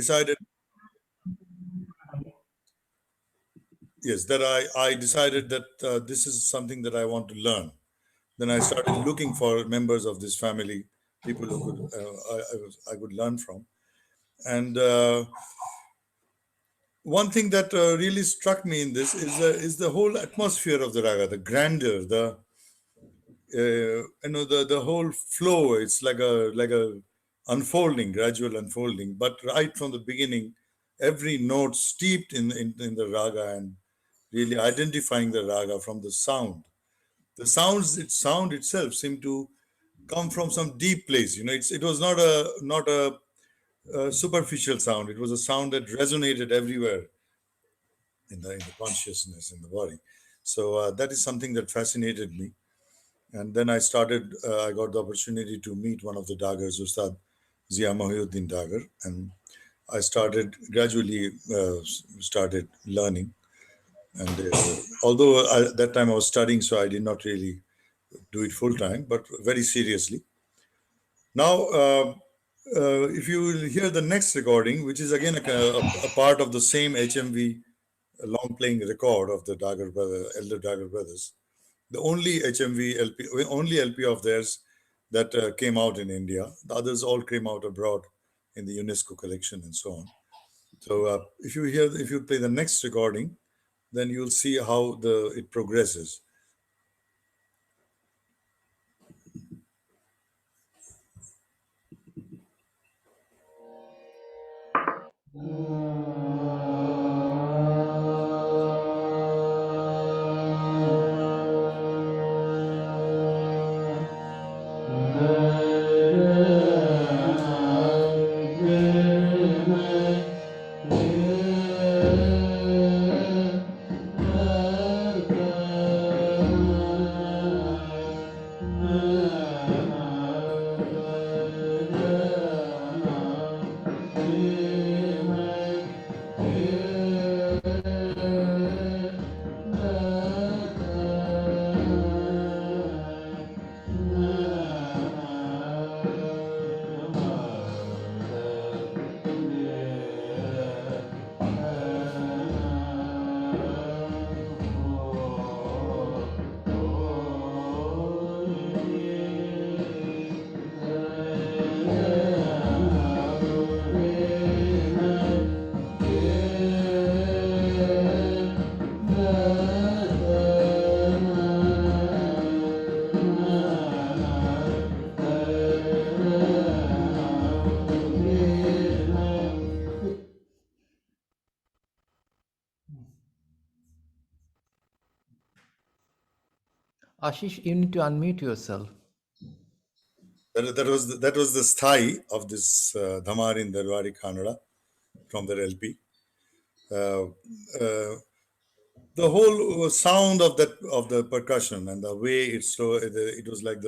decided, yes, that I decided that this is something that I want to learn. Then I started looking for members of this family, people who could I could learn from. And one thing that really struck me in this is the whole atmosphere of the raga, the grandeur, the the whole flow. It's like a unfolding, gradual unfolding. But right from the beginning, every note steeped in the raga and really identifying the raga from the sound. The sound itself seemed to come from some deep place. It was not a superficial sound. It was a sound that resonated everywhere in the consciousness in the body. So that is something that fascinated me. And then I got the opportunity to meet one of the Dagars, Ustad Zia Mahiuddin Dagar, and I gradually started learning. And although at that time I was studying, so I did not really do it full time, but very seriously. Now, if you will hear the next recording, which is again a part of the same HMV long playing record of the elder Dagar brothers, the only HMV LP, only LP of theirs that came out in India. The others all came out abroad in the UNESCO collection and so on. So if you play the next recording, then you'll see how it progresses. Ashish, you need to unmute yourself. That was the sthai of this Dhamar in Darwari Kannada from their LP. The whole sound of the percussion and the way it was like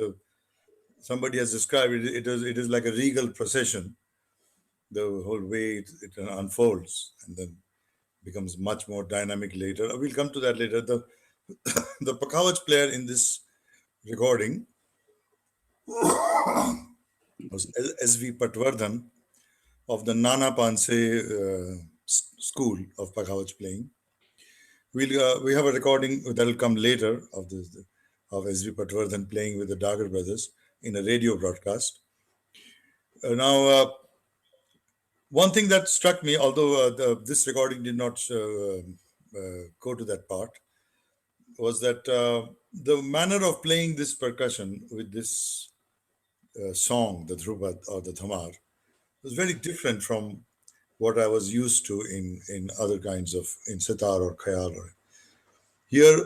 somebody has described it. It is like a regal procession. The whole way it unfolds and then becomes much more dynamic later. We'll come to that later. The Pakhavach player in this recording was S.V. Patwardhan of the Nana Panse school of Pakhavach playing. We have a recording that will come later of S.V. Patwardhan playing with the Dagar brothers in a radio broadcast. Now, one thing that struck me, although this recording did not go to that part, was that the manner of playing this percussion with this song, the Dhrupad or the Thamar, was very different from what I was used to in other kinds of, in sitar or khayal. Here,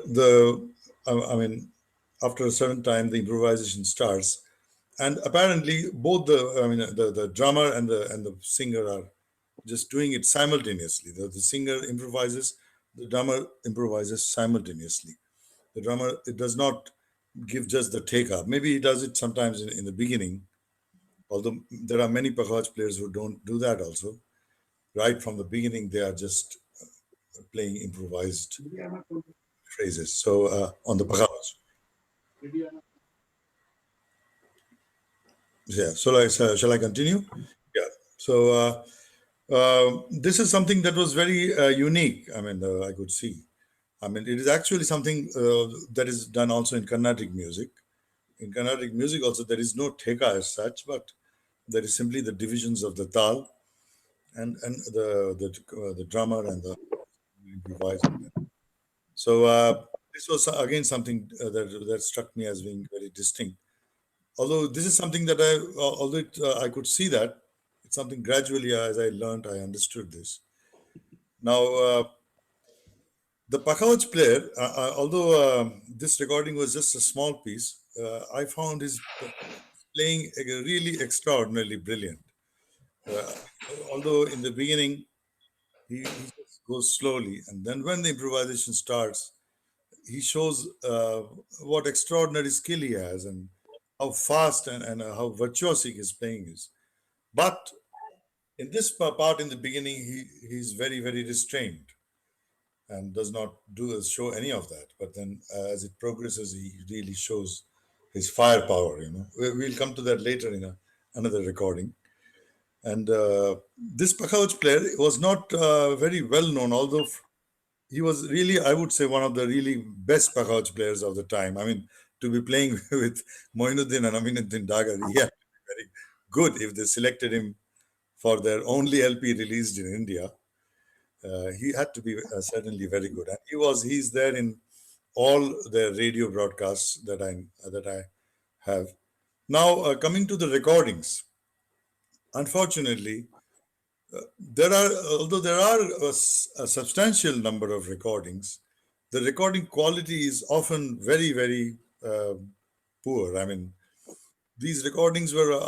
after a certain time, the improvisation starts, and apparently both the drummer and the singer are just doing it simultaneously. The singer improvises, the drummer improvises simultaneously. The drummer, it does not give just the take up. Maybe he does it sometimes in the beginning, although there are many Pakhavach players who don't do that also. Right from the beginning, they are just playing improvised phrases. So on the Pakhavach. Yeah, so shall I continue? Yeah. So This is something that was very unique. I mean, I could see. I mean, it is actually something that is done also in Carnatic music. In Carnatic music, also there is no theka as such, but there is simply the divisions of the tal and the drummer and the improvise on that. So this was again something that struck me as being very distinct. Although this is something that I could see that it's something gradually as I learned, I understood this. Now, the Pakawach player, this recording was just a small piece, I found his playing really extraordinarily brilliant. Uh, Although in the beginning he just goes slowly, and then when the improvisation starts, he shows what extraordinary skill he has and how fast and how virtuosic his playing is. But in this part in the beginning, he's very, very restrained and does not show any of that. But then as it progresses, he really shows his firepower. We'll come to that later in another recording. And this Pakauch player was not very well known, although he was really, I would say, one of the really best Pakauch players of the time. I mean, to be playing with Moinuddin and Aminuddin Dagar, he had to be very good if they selected him for their only LP released in India. He had to be certainly very good, and he's there in all the radio broadcasts that I have. Now, coming to the recordings, unfortunately, there are although there are a substantial number of recordings, the recording quality is often very, very poor. I mean, these recordings were,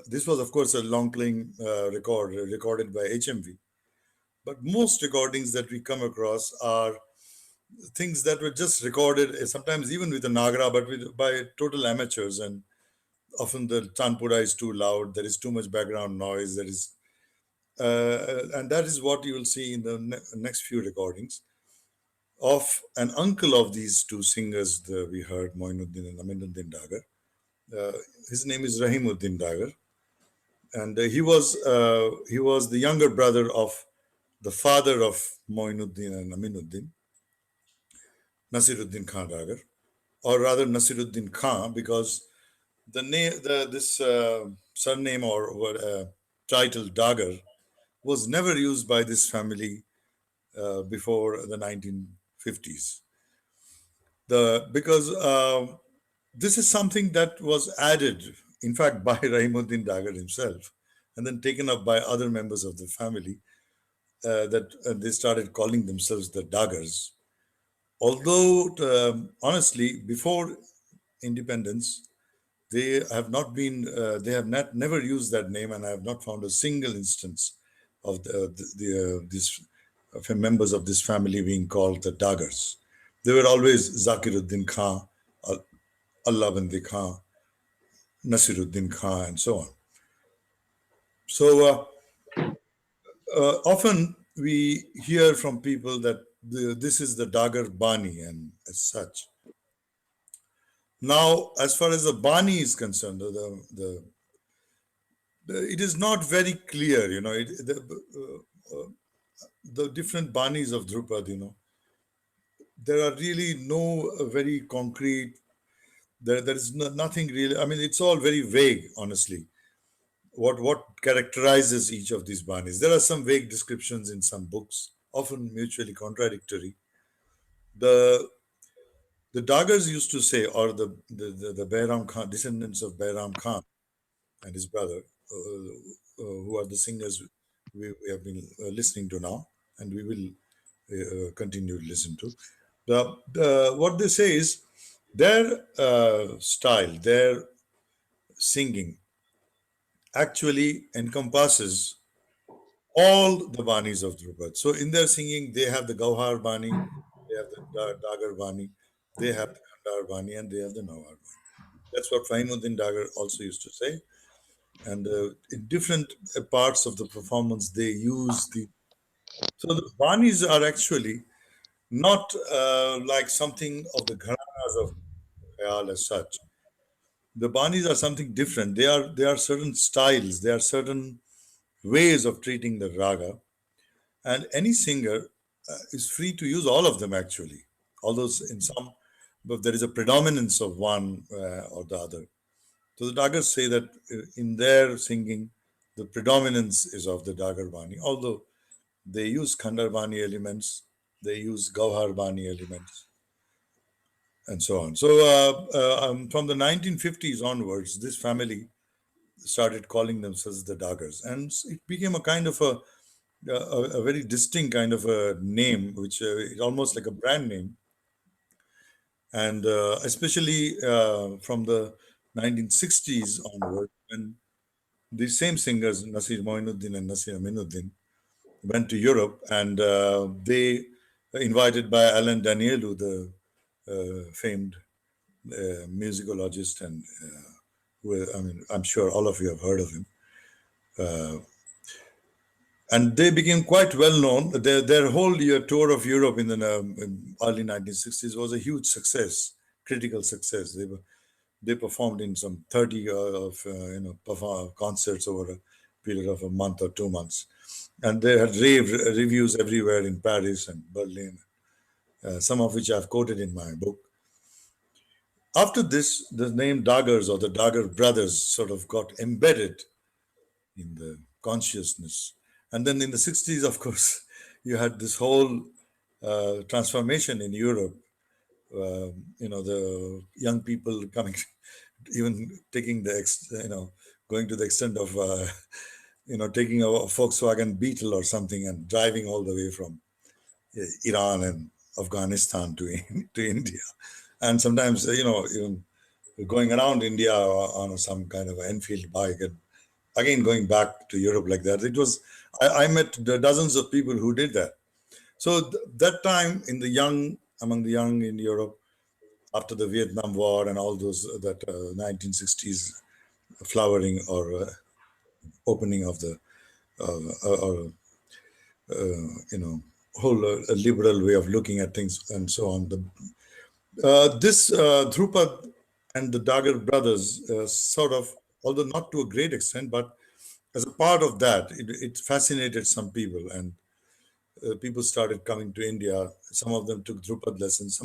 this was, of course, a long playing recorded by HMV. But most recordings that we come across are things that were just recorded, sometimes even with a Nagara, but by total amateurs. And often the Tanpura is too loud, there is too much background noise, and that is what you will see in the next few recordings of an uncle of these two singers that we heard, Moinuddin and Aminuddin Dagar. Uh, his name is Rahimuddin Dagar, and he was the younger brother of the father of Moinuddin and Aminuddin, Nasiruddin Khan Dagar, or rather Nasiruddin Khan, because the name, this surname or title Dagar was never used by this family before the 1950s. Because this is something that was added, in fact, by Rahimuddin Dagar himself, and then taken up by other members of the family. That they started calling themselves the Dagars. Although, honestly, before independence, they have not never used that name, and I have not found a single instance of these members of this family being called the Dagars. They were always Zakiruddin Khan, Allahbandi Khan, Nasiruddin Khan, and so on. So often we hear from people that this is the Dagar Bani, and as such. Now, as far as the Bani is concerned, it is not very clear, the different Banis of Dhrupad, there are really no very concrete, there is nothing really, I mean, it's all very vague, honestly. What characterizes each of these Banis? There are some vague descriptions in some books, often mutually contradictory. The the Dagars used to say, or the Bairam Khan, descendants of Bairam Khan and his brother, who are the singers we have been listening to now, and we will continue to listen to. What they say is their style, their singing actually encompasses all the Banis of Dhrupad. So in their singing, they have the Gauhar Bani, they have the Dagar Bani, they have the Khandar Bani, and they have the Nawar Bani. That's what Fahimuddin Dagar also used to say. And in different parts of the performance, they use the. So the Banis are actually not like something of the gharanas of Khayal as such. The Banis are something different. They are certain styles. They are certain ways of treating the raga, and any singer is free to use all of them actually. Although in some, but there is a predominance of one or the other. So the Dagars say that in their singing, the predominance is of the Dagar Bani, although they use Khandar Bani elements, they use Gauhar Bani elements, and so on. So from the 1950s onwards, this family started calling themselves the Dagars, and it became a kind of a very distinct kind of a name, which is almost like a brand name, and especially from the 1960s onward, when these same singers, Nasir Moinuddin and Nasir Aminuddin, went to Europe, and they invited by Alan Danielou, the famed musicologist, and I mean, I'm sure all of you have heard of him. And they became quite well known. Their whole year tour of Europe in early 1960s was a huge success, critical success. They performed in some 30 of concerts over a period of a month or 2 months, and they had rave reviews everywhere in Paris and Berlin, some of which I've quoted in my book. After this, the name Dagars or the Dagar brothers sort of got embedded in the consciousness. And then in the 60s, of course, you had this whole transformation in Europe. The young people coming, even taking going to the extent of, taking a Volkswagen Beetle or something and driving all the way from Iran and Afghanistan to to India, and sometimes even going around India on some kind of Enfield bike, and again going back to Europe like that. It was I met dozens of people who did that. So that time among the young in Europe, after the Vietnam War and all those that 1960s flowering or opening of the or whole liberal way of looking at things and so on. This Dhrupad and the Dagar brothers sort of, although not to a great extent, but as a part of that, it fascinated some people, and people started coming to India. Some of them took Dhrupad lessons,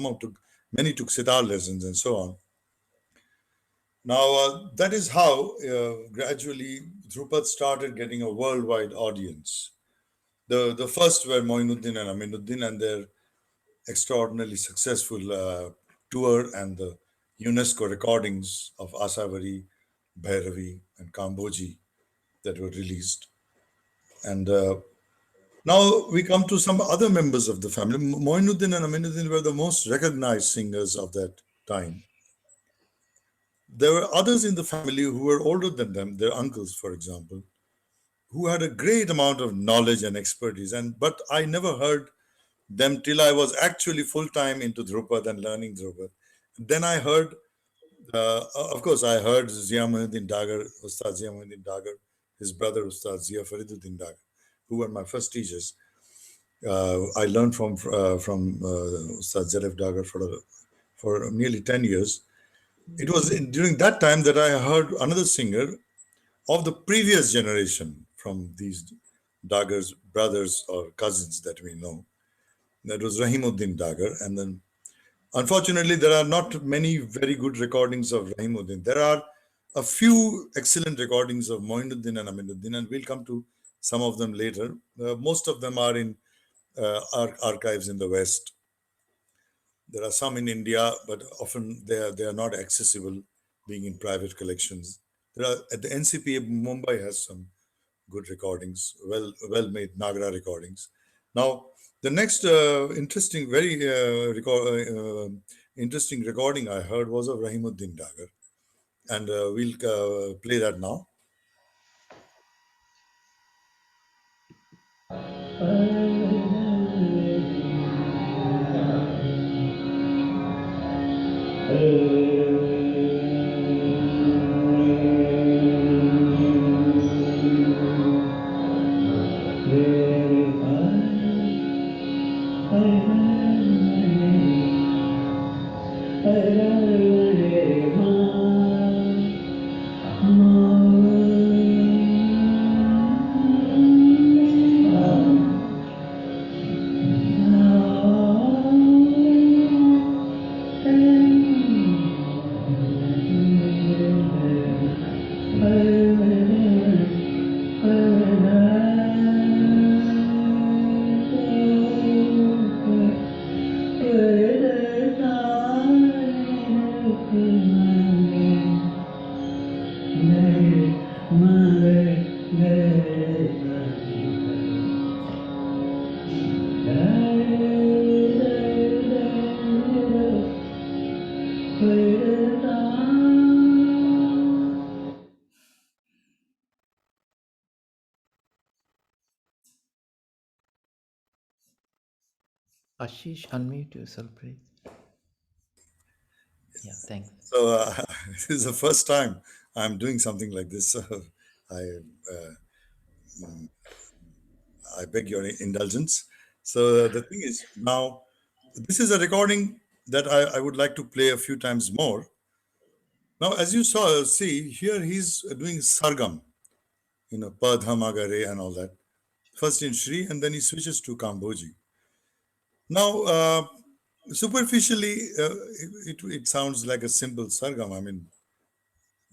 many took sitar lessons, and so on. Now, that is how gradually Dhrupad started getting a worldwide audience. The first were Moinuddin and Aminuddin and their extraordinarily successful tour and the UNESCO recordings of Asavari, Bhairavi, and Kamboji that were released. And now we come to some other members of the family. Moinuddin and Aminuddin were the most recognized singers of that time. There were others in the family who were older than them, their uncles, for example, who had a great amount of knowledge and expertise. But I never heard them till I was actually full time into Dhrupad and learning Dhrupad. Then I heard, of course, I heard Zia Muhyiddin Dagar, Ustad Zia Muhyiddin Dagar, his brother Ustad Zia Fariduddin Dagar, who were my first teachers. I learned from Ustad Zaref Dagar for nearly 10 years. It was during that time that I heard another singer of the previous generation from these Dagars, brothers or cousins that we know. That was Rahimuddin Dagar. And then, unfortunately, there are not many very good recordings of Rahimuddin. There are a few excellent recordings of Moinuddin and Aminuddin, and we'll come to some of them later. Most of them are in archives in the West. There are some in India, but often they are not accessible, being in private collections. There are at the NCPA Mumbai has some good recordings, well made Nagara recordings. Now, the next interesting recording I heard was of Rahimuddin Dagar, and we'll play that now. Ashish, unmute yourself, please. Yeah, thanks. So this is the first time I'm doing something like this. So I uh, I beg your indulgence. So the thing is now, this is a recording that I would like to play a few times more. Now, as you see here, he's doing sargam, padhamagare and all that. First in Shri, and then he switches to Kamboji. Now, superficially, it sounds like a simple sargam. I mean,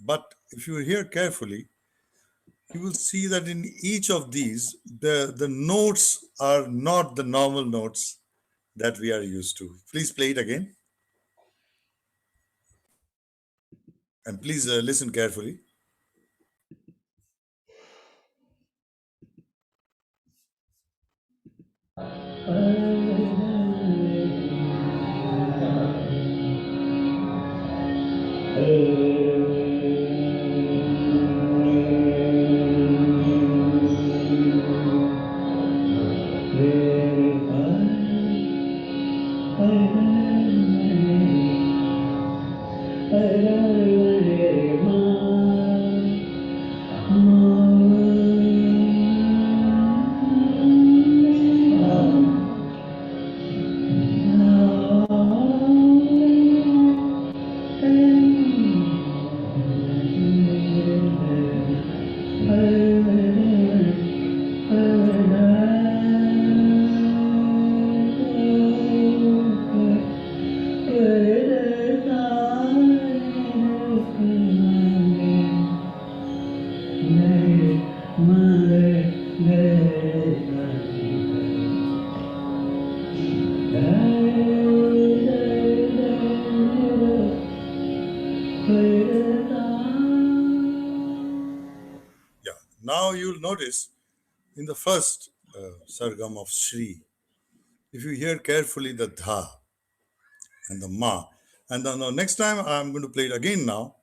but if you hear carefully, you will see that in each of these, the notes are not the normal notes that we are used to. Please play it again, and please listen carefully. Yeah. Now you'll notice in the first sargam of Shri, if you hear carefully the dha and the ma, and then the next time I'm going to play it again now,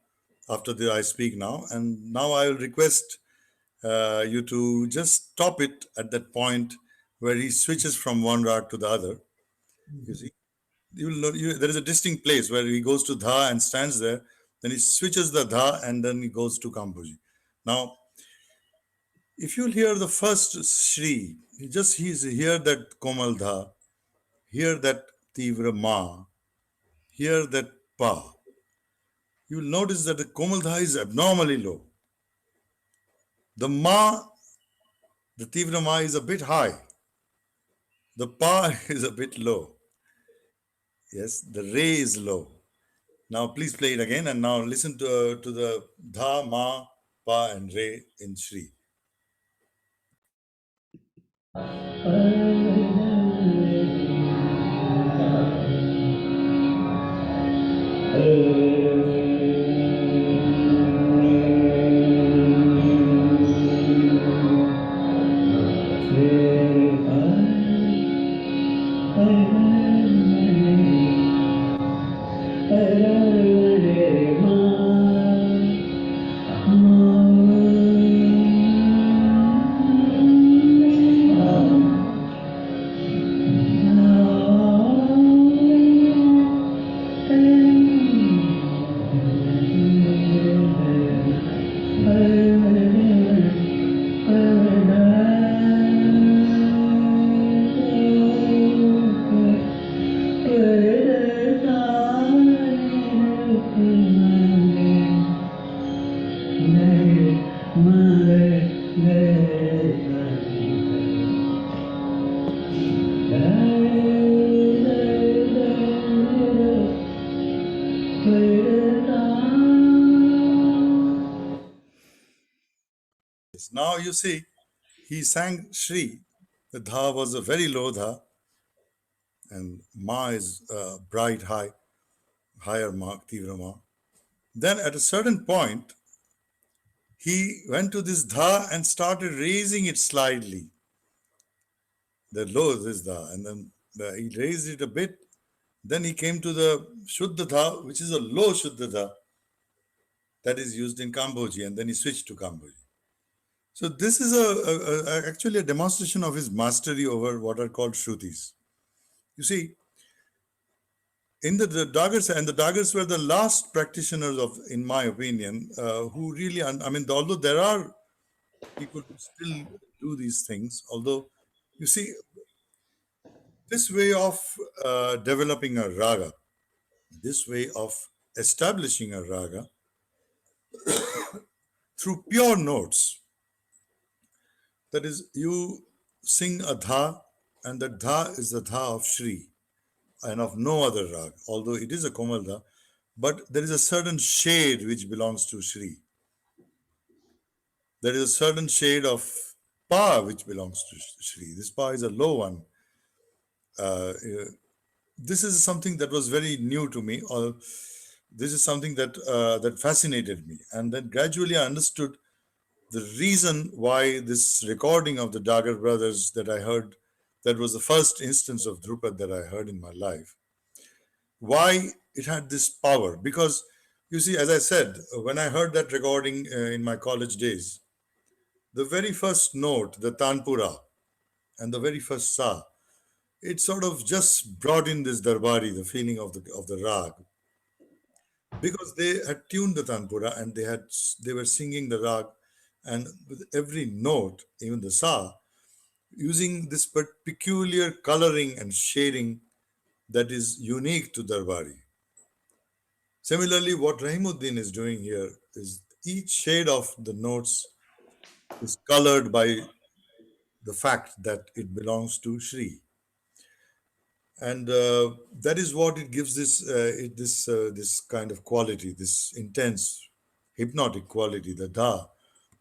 after the I speak now, and now I will request you to just stop it at that point where he switches from one rag to the other. You see, you will know there is a distinct place where he goes to dha and stands there, then he switches the dha and then he goes to kambuji. Now, if you'll hear the first Shri, he's hear that Komal Dha, hear that Tivra Ma, hear that Pa. You'll notice that the Komal Dha is abnormally low. The Ma, the Tivra Ma is a bit high. The Pa is a bit low. Yes, the Re is low. Now please play it again and now listen to the Dha, Ma, Pa and Re in Shri. Now you see, he sang Shri. The Dha was a very low Dha, and Ma is bright, higher Ma, Tivra Ma. Then at a certain point, he went to this Dha and started raising it slightly. The low is this Dha, and then he raised it a bit. Then he came to the Shuddha Dha, which is a low Shuddha Dha that is used in Kamboji, and then he switched to Kamboji. So this is actually a demonstration of his mastery over what are called Shrutis. You see, in the Dagars, and the Dagars were the last practitioners of, in my opinion, who really, I mean, although there are people who still do these things, although, you see, this way of developing a raga, this way of establishing a raga through pure notes, that is, you sing a dha, and the dha is the dha of Shri and of no other rag, although it is a Komal dha, but there is a certain shade which belongs to Shri. There is a certain shade of Pa which belongs to Shri. This Pa is a low one. Uh, uh, this is something that was very new to me, or this is something that fascinated me. And then gradually I understood the reason why this recording of the Dagar brothers that I heard, that was the first instance of Dhrupad that I heard in my life, why it had this power. Because you see, as I said, when I heard that recording in my college days, the very first note, the Tanpura, and the very first Sa, it sort of just brought in this Darbari, the feeling of the rag, because they had tuned the Tanpura and they were singing the rag, and with every note, even the Sa, using this peculiar coloring and shading that is unique to Darbari. Similarly, what Rahimuddin is doing here is each shade of the notes is colored by the fact that it belongs to Shri, and that is what it gives this kind of quality, this intense hypnotic quality, the dha,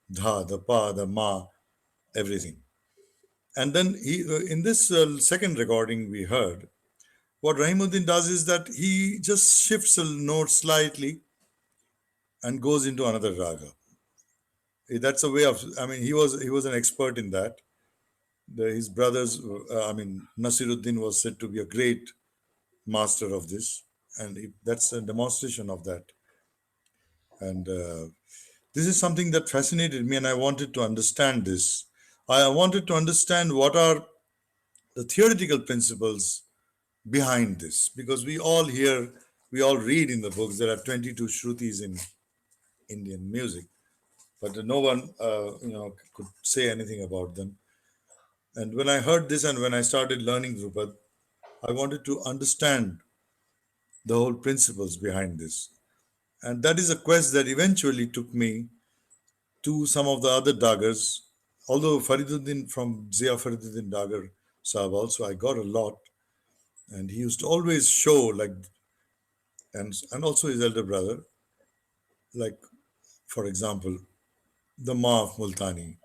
the pa, the ma, everything. And then in this second recording we heard, what Rahimuddin does is that he just shifts a note slightly and goes into another raga. That's a way of, I mean, he was an expert in that. His brothers, I mean, Nasiruddin was said to be a great master of this, and that's a demonstration of that. And this is something that fascinated me, and I wanted to understand this. I wanted to understand what are the theoretical principles behind this, because we all read in the books there are 22 shrutis in Indian music, but no one could say anything about them. And when I heard this and when I started learning Drupad, I wanted to understand the whole principles behind this. And that is a quest that eventually took me to some of the other Dagars. Although Fariduddin from Zia Fariduddin Dagar Sahab also, I got a lot. And he used to always show, like, and also his elder brother, like, for example, the Ma of Multani,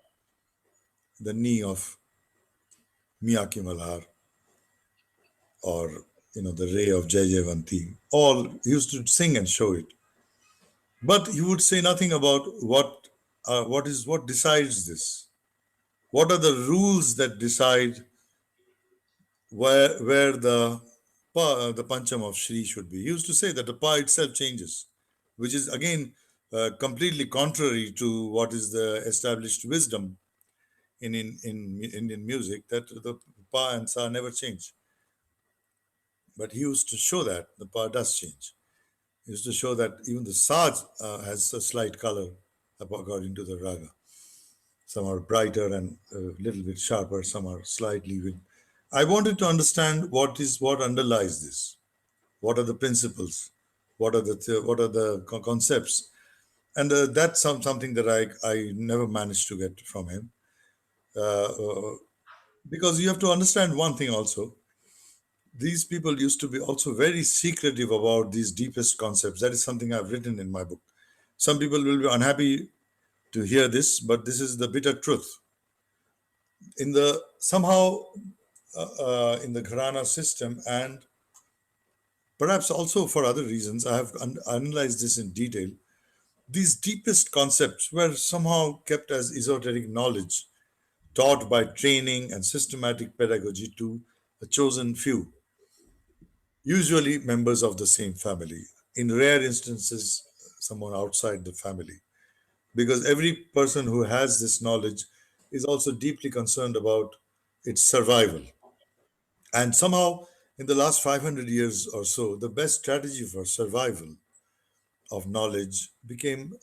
the Ni of Miyaki Malhar, or the ray of Jai Jayavanti. All he used to sing and show it, but he would say nothing about what decides this. What are the rules that decide where the pancham of Shri should be? He used to say that the pa itself changes, which is again completely contrary to what is the established wisdom in Indian music, that the pa and sa never change. But he used to show that the pa does change. He used to show that even the sa has a slight color according to the raga. Some are brighter and a little bit sharper, some are slightly with. I wanted to understand what underlies this. What are the principles? What are the concepts? And that's something that I never managed to get from him. Because you have to understand one thing also. These people used to be also very secretive about these deepest concepts. That is something I've written in my book. Some people will be unhappy to hear this, but this is the bitter truth. In the somehow in the Gharana system, and perhaps also for other reasons, I have analyzed this in detail. These deepest concepts were somehow kept as esoteric knowledge, taught by training and systematic pedagogy to a chosen few, usually members of the same family. In rare instances, someone outside the family. Because every person who has this knowledge is also deeply concerned about its survival. And somehow In the last 500 years or so, the best strategy for survival of knowledge became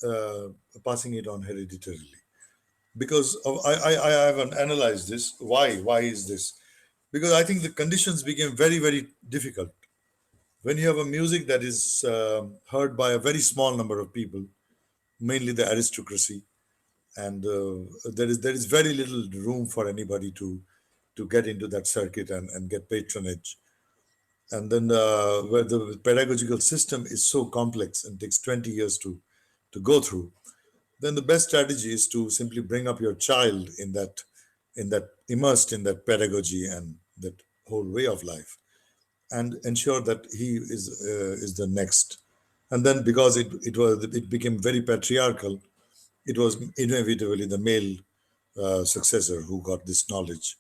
passing it on hereditarily. Because I haven't analyzed this. Why? Why is this? Because I think the conditions became very, very difficult. When you have a music that is heard by a very small number of people, mainly the aristocracy, and there is very little room for anybody to get into that circuit and get patronage. And then where the pedagogical system is so complex and takes 20 years to go through, then the best strategy is to simply bring up your child in that immersed in that pedagogy and that whole way of life, and ensure that he is the next. And then because it became very patriarchal, it was inevitably the male successor who got this knowledge.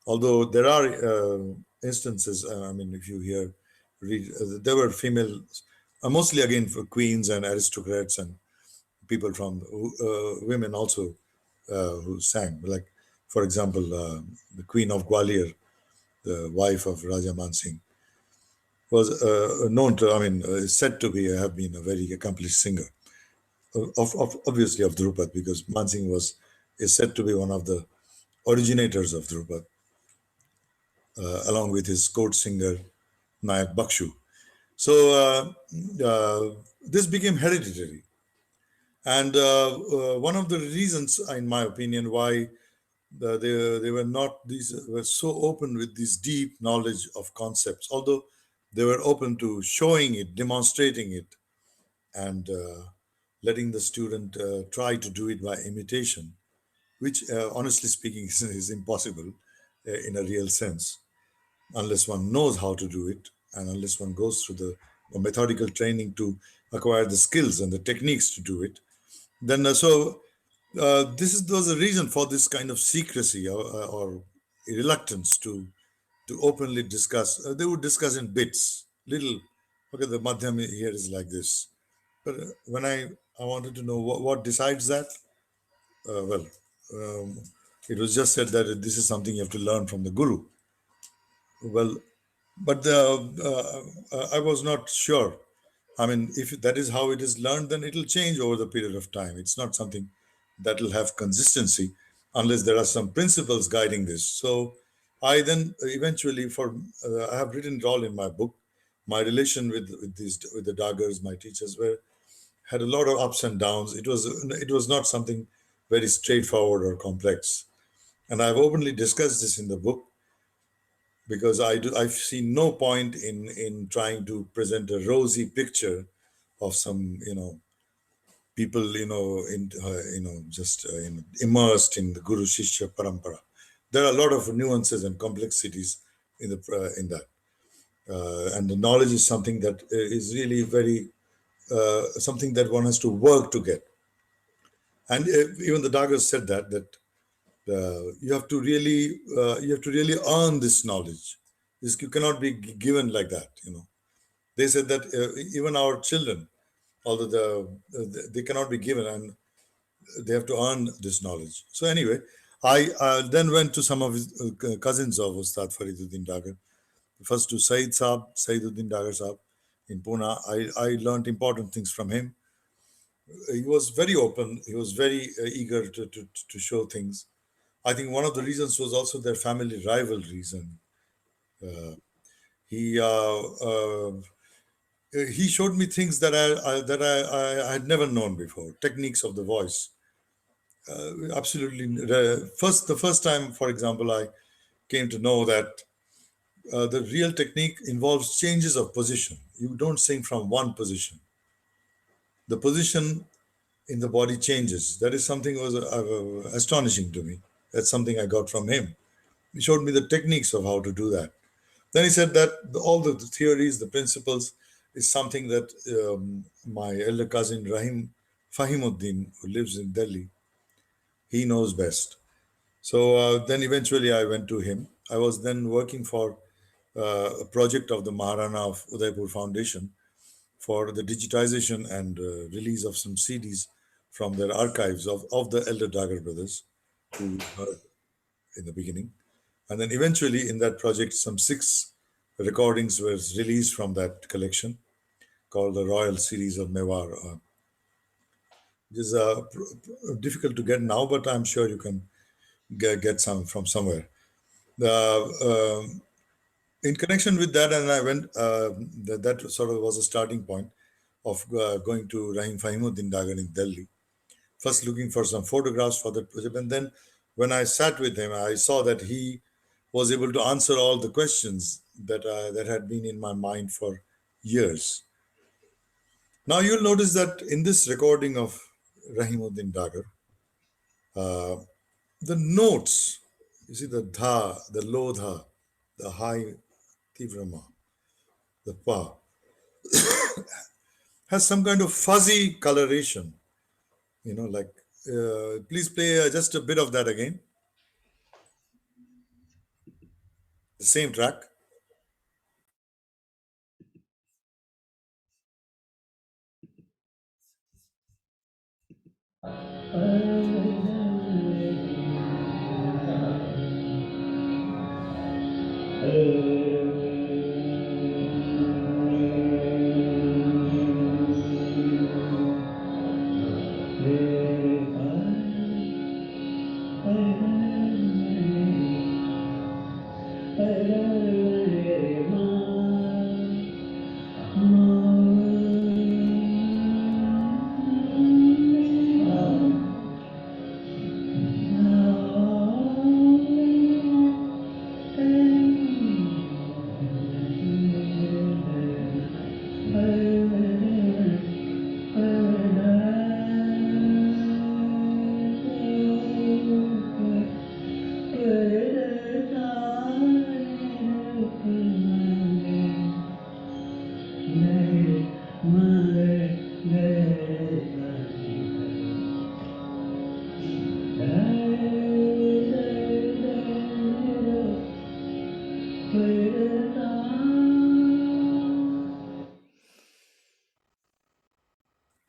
Although there are instances, I mean, if you read, there were females, mostly again for queens and aristocrats and people from women also who sang. Like, for example, the Queen of Gwalior, the wife of Raja Man Singh, was known to, I mean, is said to be have been a very accomplished singer. Of obviously of Dhrupad, because Man Singh is said to be one of the originators of Dhrupad, along with his court singer Nayak Bakshu. So this became hereditary, and one of the reasons, in my opinion, why they were not these were so open with this deep knowledge of concepts, although they were open to showing it, demonstrating it, and letting the student try to do it by imitation, which, honestly speaking, is impossible in a real sense, unless one knows how to do it and unless one goes through the methodical training to acquire the skills and the techniques to do it. Then, this was a reason for this kind of secrecy or reluctance to openly discuss. They would discuss in bits, little. Okay, the madhyam here is like this. But when I wanted to know what decides that, well, um, it was just said that this is something you have to learn from the guru. Well, but I was not sure. I mean, if that is how it is learned, then it will change over the period of time. It's not something that will have consistency unless there are some principles guiding this. So I then eventually, I have written it all in my book. My relation with the Dagars, my teachers, were had a lot of ups and downs. It was not something very straightforward or complex, and I've openly discussed this in the book, because I've seen no point in trying to present a rosy picture of some people just immersed in the Guru Shishya Parampara. There are a lot of nuances and complexities in that, and the knowledge is something that is really very something that one has to work to get. And even the Dagas said that you have to really earn this knowledge. You cannot be given like that. They said that even our children, although they cannot be given, and they have to earn this knowledge. So anyway, I then went to some of his cousins of Ustad Fariduddin Dagar. First to Saiduddin Dagar Sahab in Pune. I learned important things from him. He was very open. He was very eager to show things. I think one of the reasons was also their family rivalries, and he uh, uh, he showed me things that I had never known before. Techniques of the voice. Absolutely. The first time, for example, I came to know that the real technique involves changes of position. You don't sing from one position. The position in the body changes. That is something was astonishing to me. That's something I got from him. He showed me the techniques of how to do that. Then he said that all the theories, the principles, is something that my elder cousin Fahimuddin, who lives in Delhi, he knows best. So then eventually I went to him. I was then working for a project of the Maharana of Udaipur Foundation for the digitization and release of some CDs from their archives of the elder Dagar brothers who heard in the beginning. And then eventually in that project, some six recordings were released from that collection called the Royal Series of Mewar. It is difficult to get now, but I'm sure you can get some from somewhere. In connection with that, and I went, that sort of was a starting point of going to Rahim Fahimuddin Dagar in Delhi. First, looking for some photographs for that project, and then when I sat with him, I saw that he was able to answer all the questions that had been in my mind for years. Now you'll notice that in this recording of Rahimuddin Dagar, the notes, you see the dha, the low dha, the high tivrama, the pa, has some kind of fuzzy coloration, like, please play just a bit of that again, the same track.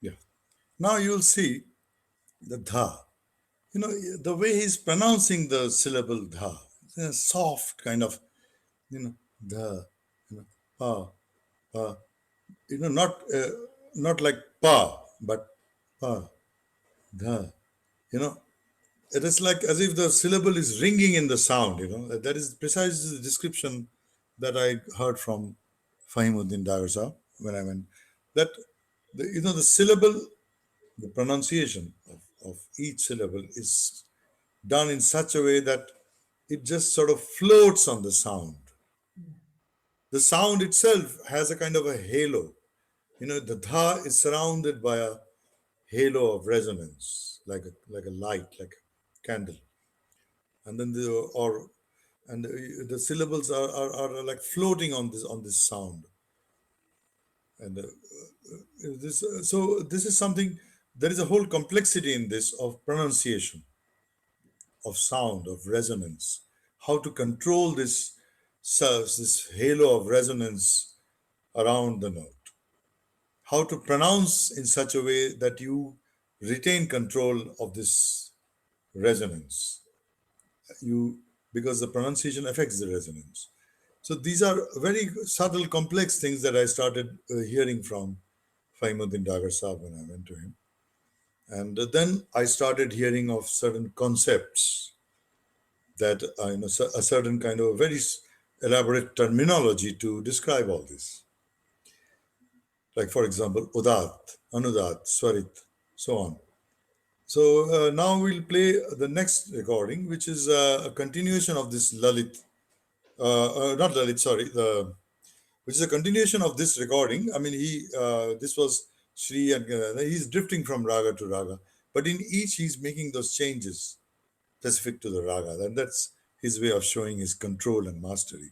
Yeah. Now you'll see the dha. The way he's pronouncing the syllable dha, it's a soft kind of, the, pa, pa, not like pa, but pa, dha. You know, it is like as if the syllable is ringing in the sound. That is precisely the description that I heard from Fahimuddin Dagar Sahab when I went. That the syllable, the pronunciation of each syllable is done in such a way that it just sort of floats on the sound. The sound itself has a kind of a halo. The dha is surrounded by a halo of resonance, like a light, like a candle. And then the syllables are like floating on this sound. And this is something. There is a whole complexity in this of pronunciation, of sound, of resonance, how to control this halo of resonance around the note, how to pronounce in such a way that you retain control of this resonance. You Because the pronunciation affects the resonance. So these are very subtle, complex things that I started hearing from Faimuddin Dagar Saab when I went to him. And then I started hearing of certain concepts that a certain kind of very elaborate terminology to describe all this. Like, for example, Udat, Anudat, Swarit, so on. So now we'll play the next recording, which is a continuation of this Lalit, not Lalit, sorry, which is a continuation of this recording. I mean, this was Sri, and he's drifting from raga to raga, but in each he's making those changes specific to the raga, and that's his way of showing his control and mastery.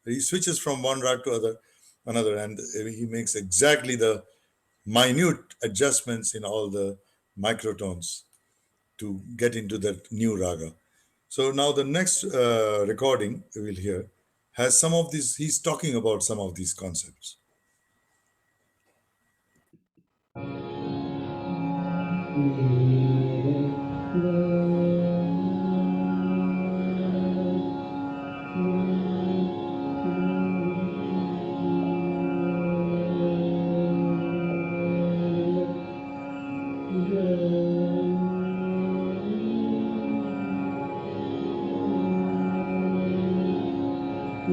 He switches from one rag to another, and he makes exactly the minute adjustments in all the microtones to get into that new raga. So now the next recording we'll hear has some of these. He's talking about some of these concepts. ये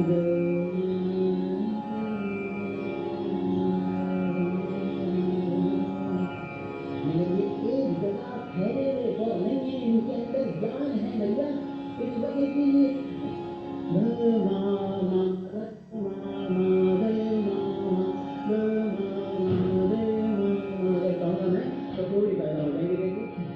एक जगह ठहरे हुए और नहीं है, इनके अंदर ज्ञान है भैया, इस वजह से ये कहूँगा मैं तो पूरी पैदा हो जाएंगे, देखिए।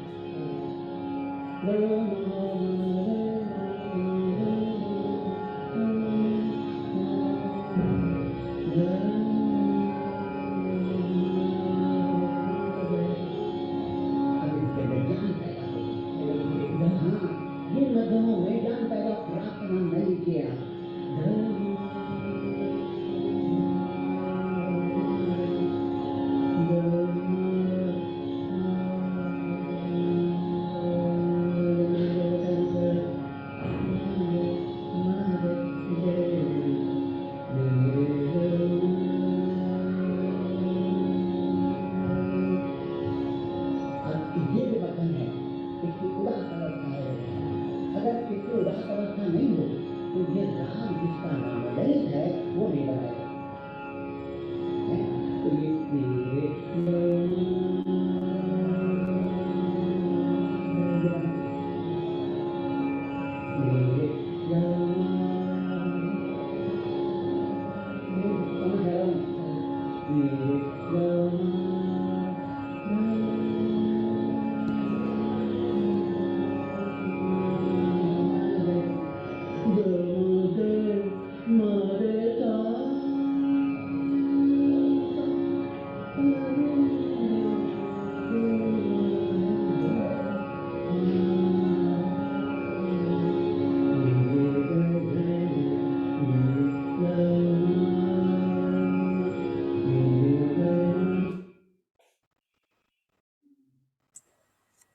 अब इसके अंदर ज्ञान पैदा हो, हाँ, जिन मध्यमों में ज्ञान पैदा प्राप्त नहीं किया, ये जो वचन है इसकी उदास अवस्था है। अगर इसकी उदास अवस्था नहीं हो तो ये राग जिसका नाम ललित है वो नहीं बनाएगा। तो ये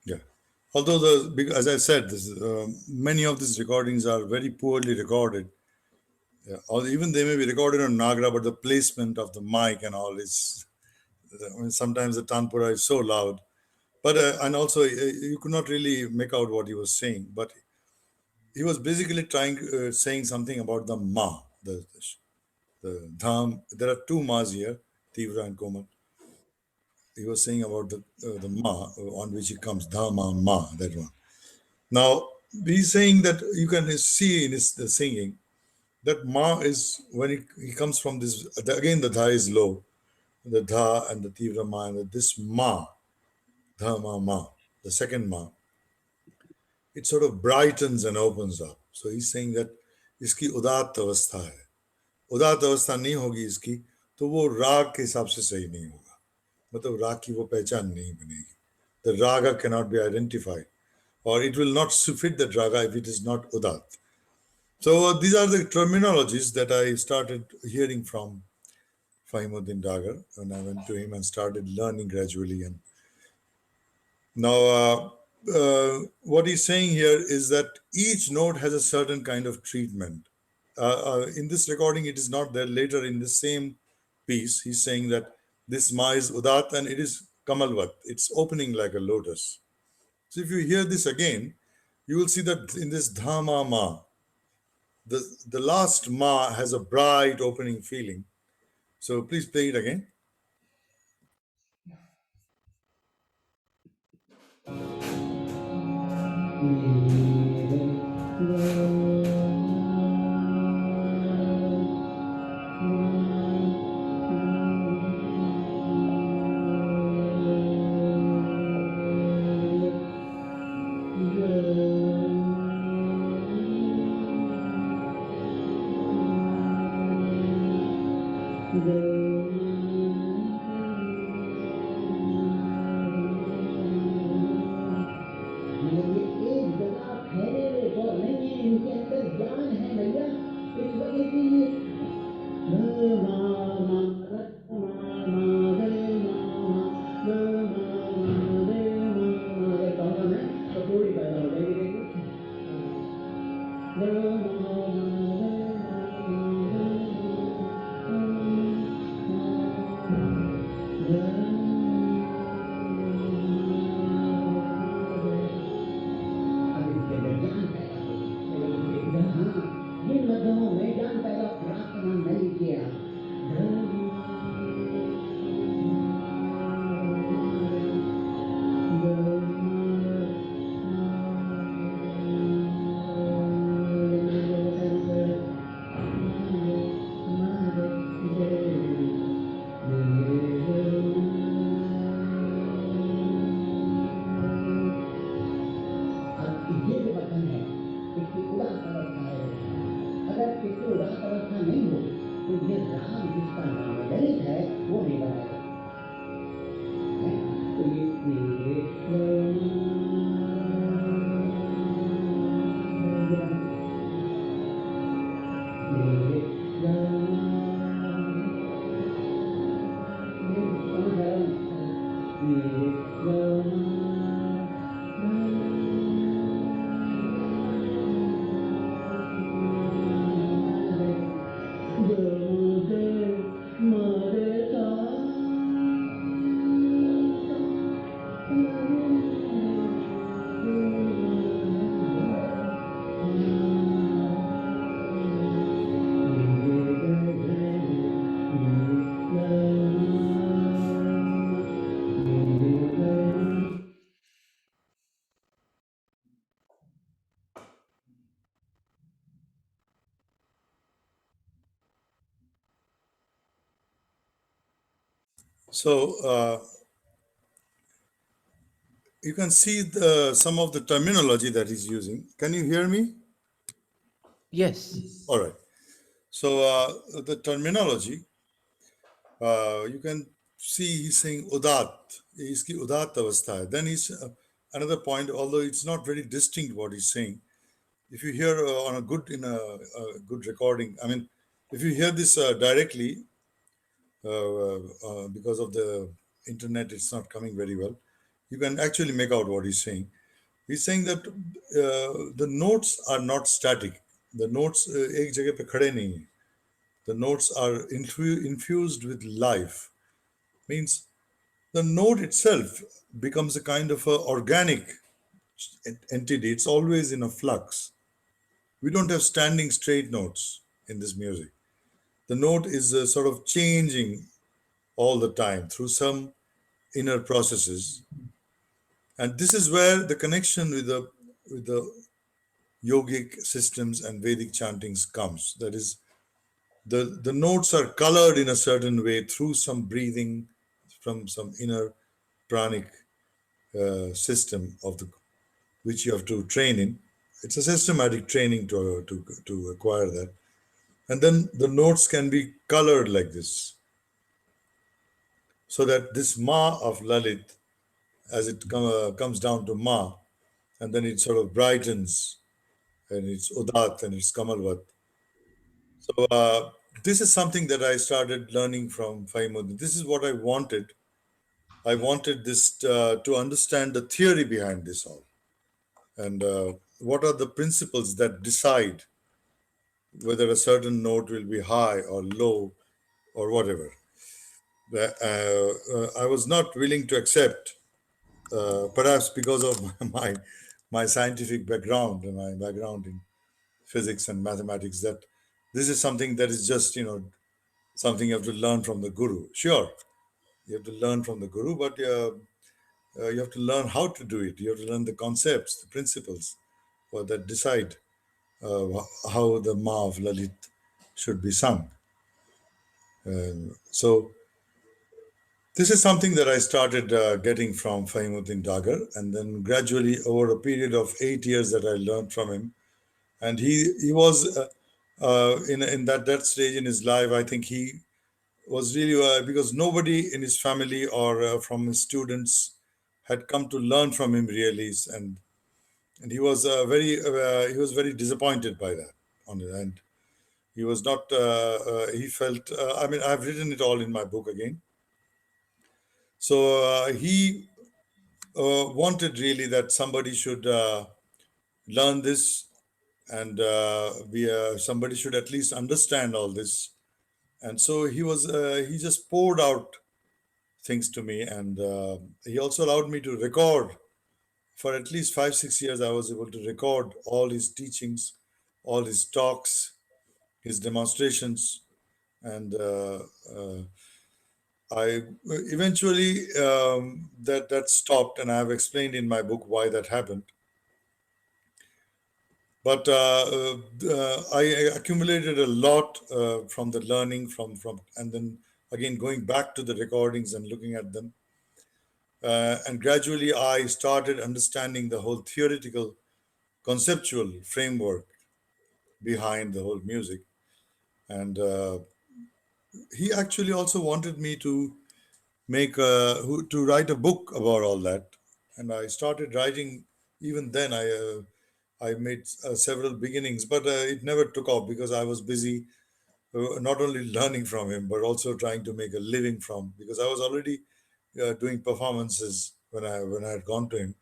Yeah. Although as I said, many of these recordings are very poorly recorded. Yeah. Or even they may be recorded on Nagra, but the placement of the mic and all is sometimes the tanpura is so loud. But and also you could not really make out what he was saying. But he was basically trying saying something about the ma, the dham. There are two mas here, Tivra and Komal. He was saying about the ma on which he comes, dhama ma, that one. Now he's saying that you can see in his the singing that ma is when he comes from this. Again, the dha is low, the dha and the tivra ma, and this ma, dha ma ma, the second ma, it sort of brightens and opens up. So he's saying that इसकी उदात अवस्था है, उदात अवस्था नहीं होगी इसकी तो वो राग के हिसाब से सही नहीं होगा, मतलब राग की वो पहचान नहीं बनेगी. The raga cannot be identified, or it will not fit the raga if it is not udat. So these are the terminologies that I started hearing from Fahimuddin Dagar when I went to him and started learning gradually. And now, what he's saying here is that each note has a certain kind of treatment. In this recording, it is not there. Later in the same piece, he's saying that this ma is udat and it is kamalvat. It's opening like a lotus. So if you hear this again, you will see that in this dhama ma, the last ma has a bright opening feeling. So please play it again. ये एक जगह ठहरे हुए और नहीं है, इनके अंदर ज्ञान है भैया, इस वजह से ये कहूँगा मैं तो पूरी पैदा हो जाएगी, देखिए. अब इसके अंदर ज्ञान पैदा हो, हाँ, जिन मध्यमों में ज्ञान पैदा अगर केवल राग अवस्था नहीं हो तो ये राग जिसका नाम ललित है वो नहीं बनाया जा सकता। तो ये So you can see some of the terminology that he's using. Can you hear me? Yes. All right. So the terminology, you can see he's saying udat. Iski udat avastha hai. Then he's another point, although it's not very distinct what he's saying. If you hear on a good good recording, I mean, if you hear this directly, because of the internet, it's not coming very well. You can actually make out what he's saying. He's saying that the notes are not static. The notes एक जगह पे खड़े नहीं हैं. The notes are infused with life. Means the note itself becomes a kind of a organic entity. It's always in a flux. We don't have standing straight notes in this music. The note is sort of changing all the time through some inner processes, and this is where the connection with the yogic systems and Vedic chantings comes. That is, the notes are colored in a certain way through some breathing from some inner pranic system of the which you have to train in. It's a systematic training to acquire that, and then the notes can be colored like this, so that this Ma of Lalit, as it comes down to Ma, and then it sort of brightens, and it's Udat and it's Kamalvat. So this is something that I started learning from Fahimud. This is what I wanted. I wanted this to understand the theory behind this all, and what are the principles that decide whether a certain note will be high or low or whatever. I was not willing to accept, perhaps because of my scientific background and my background in physics and mathematics, that this is something that is just something you have to learn from the guru. Sure, you have to learn from the guru, but you have to learn how to do it. You have to learn the concepts, the principles, that decide how the Ma of Lalit should be sung. So this is something that I started getting from Fahimuddin Dagar, and then gradually over a period of 8 years that I learned from him. And he was in that stage in his life. I think he was really because nobody in his family or from his students had come to learn from him really, and he was very disappointed by that. On the end, he was not. He felt. I mean, I've written it all in my book again. So he wanted really that somebody should learn this, and somebody should at least understand all this. And so he just poured out things to me, and he also allowed me to record. For at least 5 6 years I was able to record all his teachings, all his talks, his demonstrations, and I eventually that stopped, and I have explained in my book why that happened. But I accumulated a lot from the learning and then again going back to the recordings and looking at them. And gradually I started understanding the whole theoretical conceptual framework behind the whole music. And he actually also wanted me to to write a book about all that. And I started writing. Even then, I made several beginnings, but it never took off because I was busy not only learning from him but also trying to make a living from, because I was already doing performances when I had gone to him.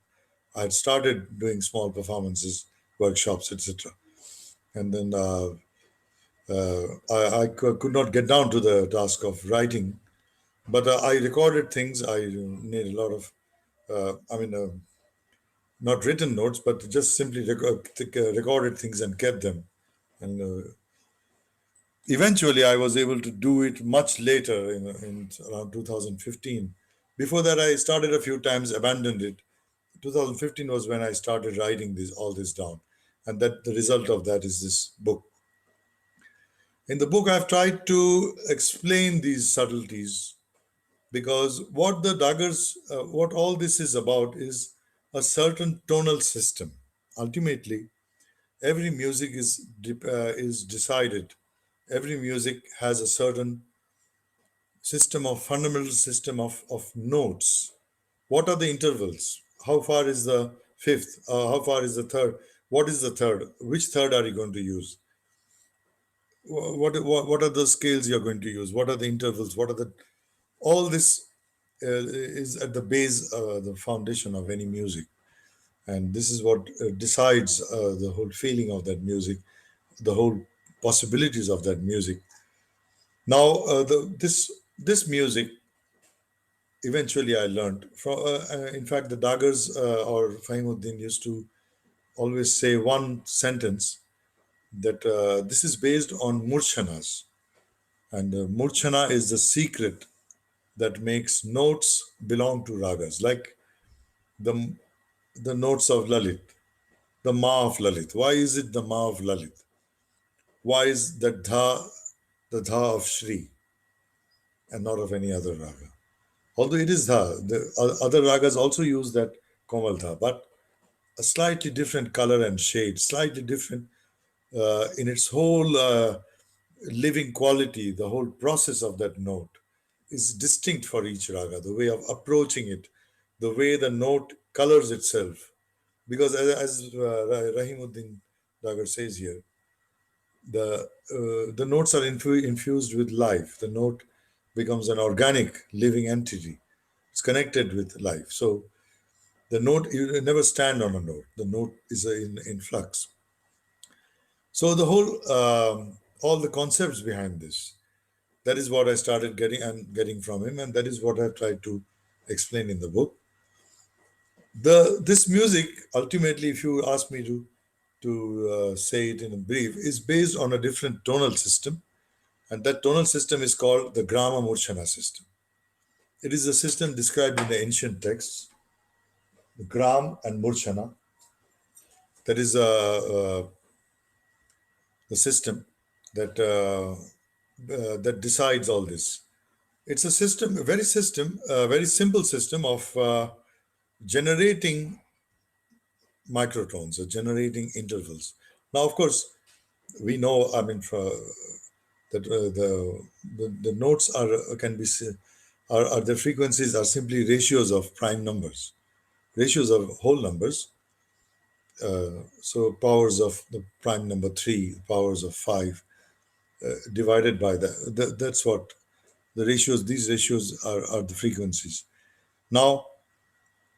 I had started doing small performances, workshops, etc. And then could not get down to the task of writing, but I recorded things. I made a lot of, not written notes, but just simply recorded things and kept them. And eventually, I was able to do it much later in around 2015. Before that, I started a few times, abandoned it. 2015 was when I started writing all this down, and that the result of that is this book. In the book, I've tried to explain these subtleties, because what all this is about is a certain tonal system. Ultimately, every music is decided. Every music has a certain fundamental system of notes. What are the intervals? How far is the fifth? How far is the third? What is the third? Which third are you going to use? What are the scales you're going to use? What are the intervals? What are the all this is at the base, the foundation of any music, and this is what decides the whole feeling of that music, the whole possibilities of that music. Now, this music eventually I learned from. In fact, the Dagars or Fahimuddin used to always say one sentence that this is based on murchanas, and murchana is the secret that makes notes belong to ragas, like the the notes of Lalit, the Ma of Lalit. Why is it the Ma of Lalit? Why is that the Dha of Shri and not of any other raga? Although it is Dha, the other ragas also use that Komal Dha, but a slightly different color and shade, slightly different in its whole living quality. The whole process of that note is distinct for each raga, the way of approaching it, the way the note colors itself. Because as Rahimuddin Dagar says here, the notes are infused with life. The note becomes an organic, living entity. It's connected with life. So the note, you never stand on a note. The note is in flux. So the whole, all the concepts behind this, that is what I started getting from him, and that is what I've tried to explain in the book. This music, ultimately, if you ask me to say it in a brief, is based on a different tonal system, and that tonal system is called the Grama Murchana system. It is a system described in the ancient texts, the Gram and Murchana. That is the system that decides all this. It's a system, a very simple system of generating microtones or generating intervals. Now, of course, we know. I mean, that the notes can be are the frequencies are simply ratios of prime numbers, ratios of whole numbers. So powers of the prime number three, powers of five, divided by that's what the ratios. These ratios are the frequencies. Now,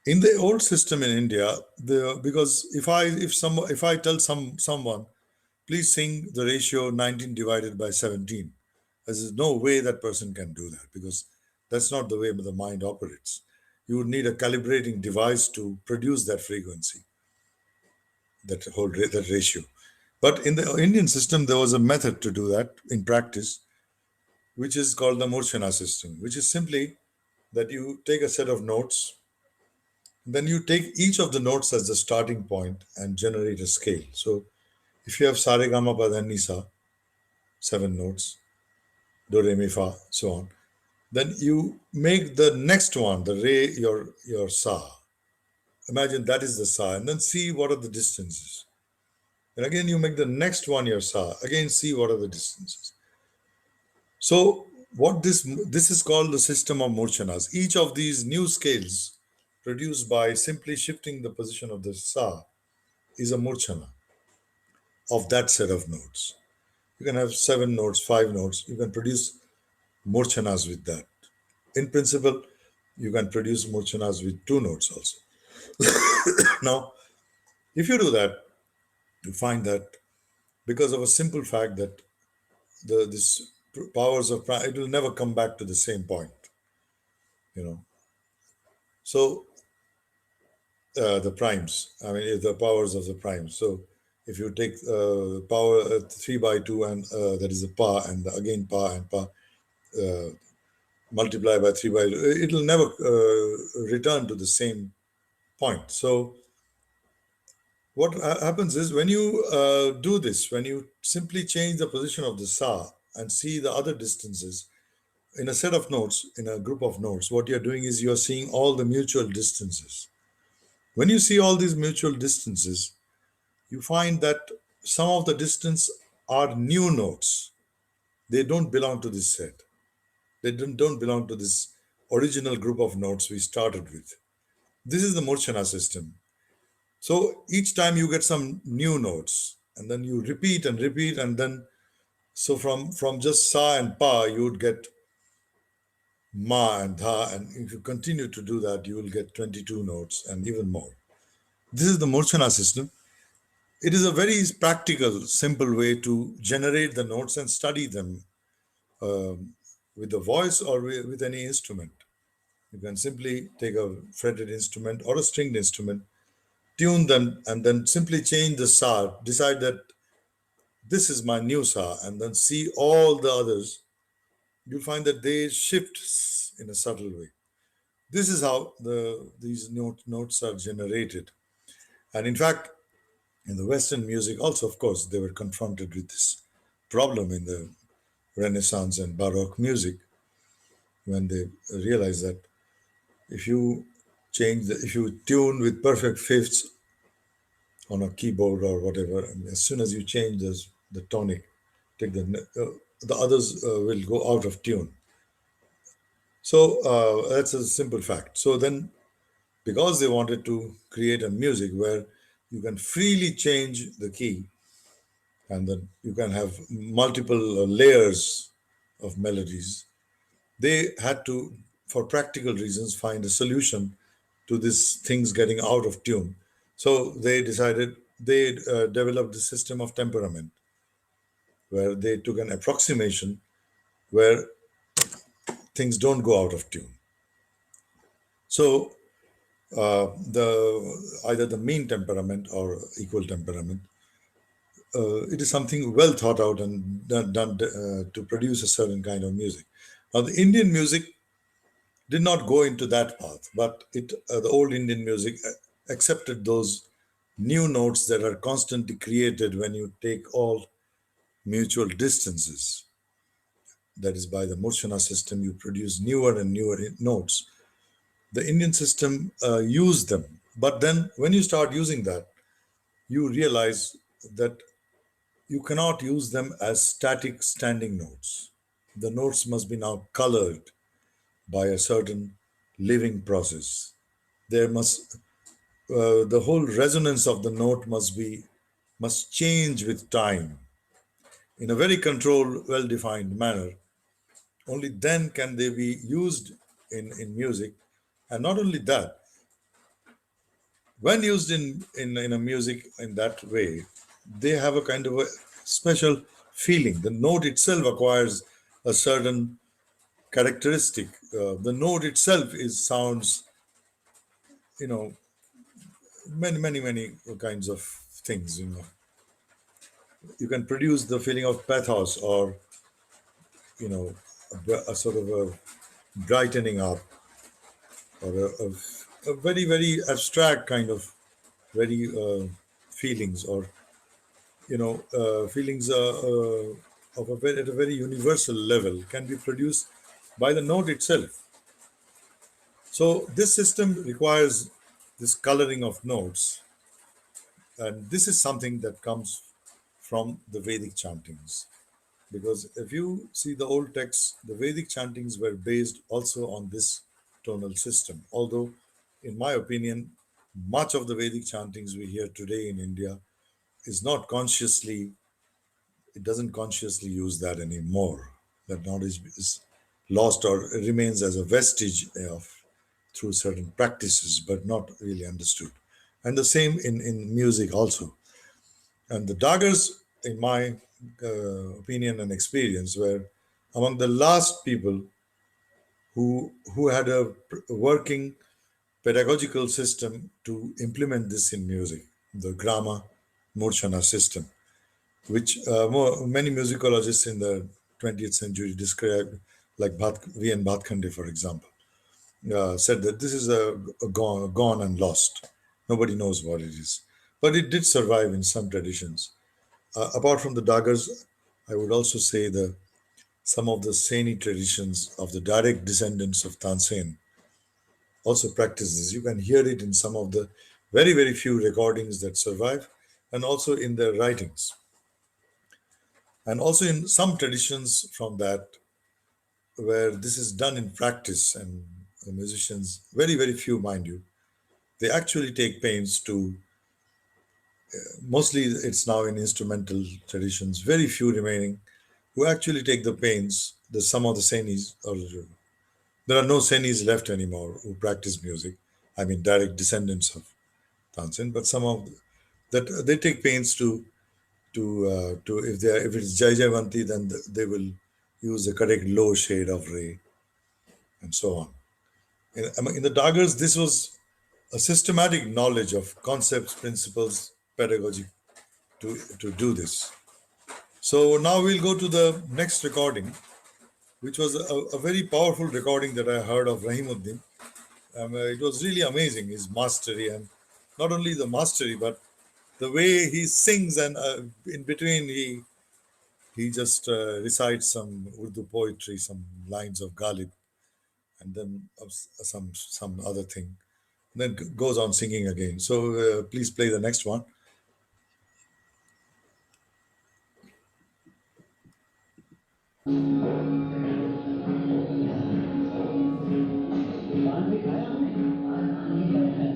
in the old system in India, because if I tell someone, please sing the ratio 19 divided by 17, there's no way that person can do that, because that's not the way the mind operates. You would need a calibrating device to produce that frequency, that ratio. But in the Indian system, there was a method to do that in practice, which is called the Murchana system, which is simply that you take a set of notes, then you take each of the notes as the starting point and generate a scale. So if you have Sa Re Ga Ma Pa Dha Ni Sa, 7 notes, Do Re Mi Fa, so on, then you make the next one, the Re, your Sa. Imagine that is the Sa, and then see what are the distances. And again, you make the next one your sa. Again, see what are the distances. So what this is called the system of murchanas. Each of these new scales produced by simply shifting the position of the sa is a murchana of that set of notes. You can have 7 notes, 5 notes. You can produce murchanas with that. In principle, you can produce murchanas with 2 notes also. Now, if you do that, you find that because of a simple fact that this powers of it will never come back to the same point, you know. So the primes, I mean, the powers of the primes. So if you take power 3 by 2 and that is the pa and again pa and pa multiply by 3 by 2, it will never return to the same point. So what happens is when you do this, when you simply change the position of the sa and see the other distances in a set of notes, in a group of notes, what you're doing is you're seeing all the mutual distances. When you see all these mutual distances, you find that some of the distance are new notes. They don't belong to this set. They don't belong to this original group of notes we started with. This is the Murchana system. So each time you get some new notes, and then you repeat and repeat, and then so from just sa and pa, you would get ma and dha, and if you continue to do that, you will get 22 notes and even more. This is the Murchana system. It is a very practical, simple way to generate the notes and study them with the voice or with any instrument. You can simply take a fretted instrument or a stringed instrument, tune them, and then simply change the sa, decide that this is my new sa, and then see all the others. You'll find that they shift in a subtle way. This is how these notes are generated. And in fact, in the Western music, also, of course, they were confronted with this problem in the Renaissance and Baroque music when they realized that if you if you tune with perfect fifths on a keyboard or whatever, and as soon as you change the tonic, take the others will go out of tune. So that's a simple fact. So then, because they wanted to create a music where you can freely change the key and then you can have multiple layers of melodies, they had to, for practical reasons, find a solution to these things getting out of tune. So they decided, they developed the system of temperament, where they took an approximation where things don't go out of tune. So the either the mean temperament or equal temperament, it is something well thought out and done to produce a certain kind of music. Now, the Indian music did not go into that path, but the old Indian music accepted those new notes that are constantly created when you take all mutual distances. That is, by the Murchana system, you produce newer and newer notes. The Indian system used them, but then when you start using that, you realize that you cannot use them as static standing notes. The notes must be now colored by a certain living process. There must the whole resonance of the note must change with time in a very controlled, well-defined manner. Only then can they be used in music. And not only that, when used in a music in that way, they have a kind of a special feeling. The note itself acquires a certain characteristic. The note itself sounds, you know, many kinds of things. You can produce the feeling of pathos or you know a sort of a brightening up or a very abstract kind of very feelings or feelings of at a very universal level can be produced by the note itself. So this system requires this coloring of notes And this is something that comes from the Vedic chantings. Because if you see the old texts, the Vedic chantings were based also on this tonal system. Although, in my opinion, much of the Vedic chantings we hear today in India is not consciously, it doesn't consciously use that anymore. That knowledge is lost or remains as a vestige of through certain practices, but not really understood. And the same in music also. And the Dagars, in my opinion and experience, were among the last people who had a working pedagogical system to implement this in music, the Grama Murchana system, which many musicologists in the 20th century described, like V.N. Bhatkhande, for example, said that this is a gone and lost. Nobody knows what it is. But it did survive in some traditions. Apart from the Dagars, I would also say some of the Saini traditions of the direct descendants of Tansen also practice this. You can hear it in some of the very, very few recordings that survive, and also in their writings. And also in some traditions from that, where this is done in practice, and the musicians, very, very few, mind you, they actually take pains to, mostly it's now in instrumental traditions, very few remaining, who actually take the pains. The some of the Sainis, or there are no Sainis left anymore who practice music. I mean, direct descendants of Tansen, but some of that they take pains to if it's Jai Jaivanti, then they will use the correct low shade of Re and so on. In the Dagars, this was a systematic knowledge of concepts, principles, pedagogy to do this. So now we'll go to the next recording, which was a very powerful recording that I heard of Rahimuddin. It was really amazing, his mastery, and not only the mastery, but the way he sings, and in between he just recites some Urdu poetry, some lines of Ghalib, and then some other thing. And then goes on singing again. So please play the next one. पान भी खाया हमने नहीं खाया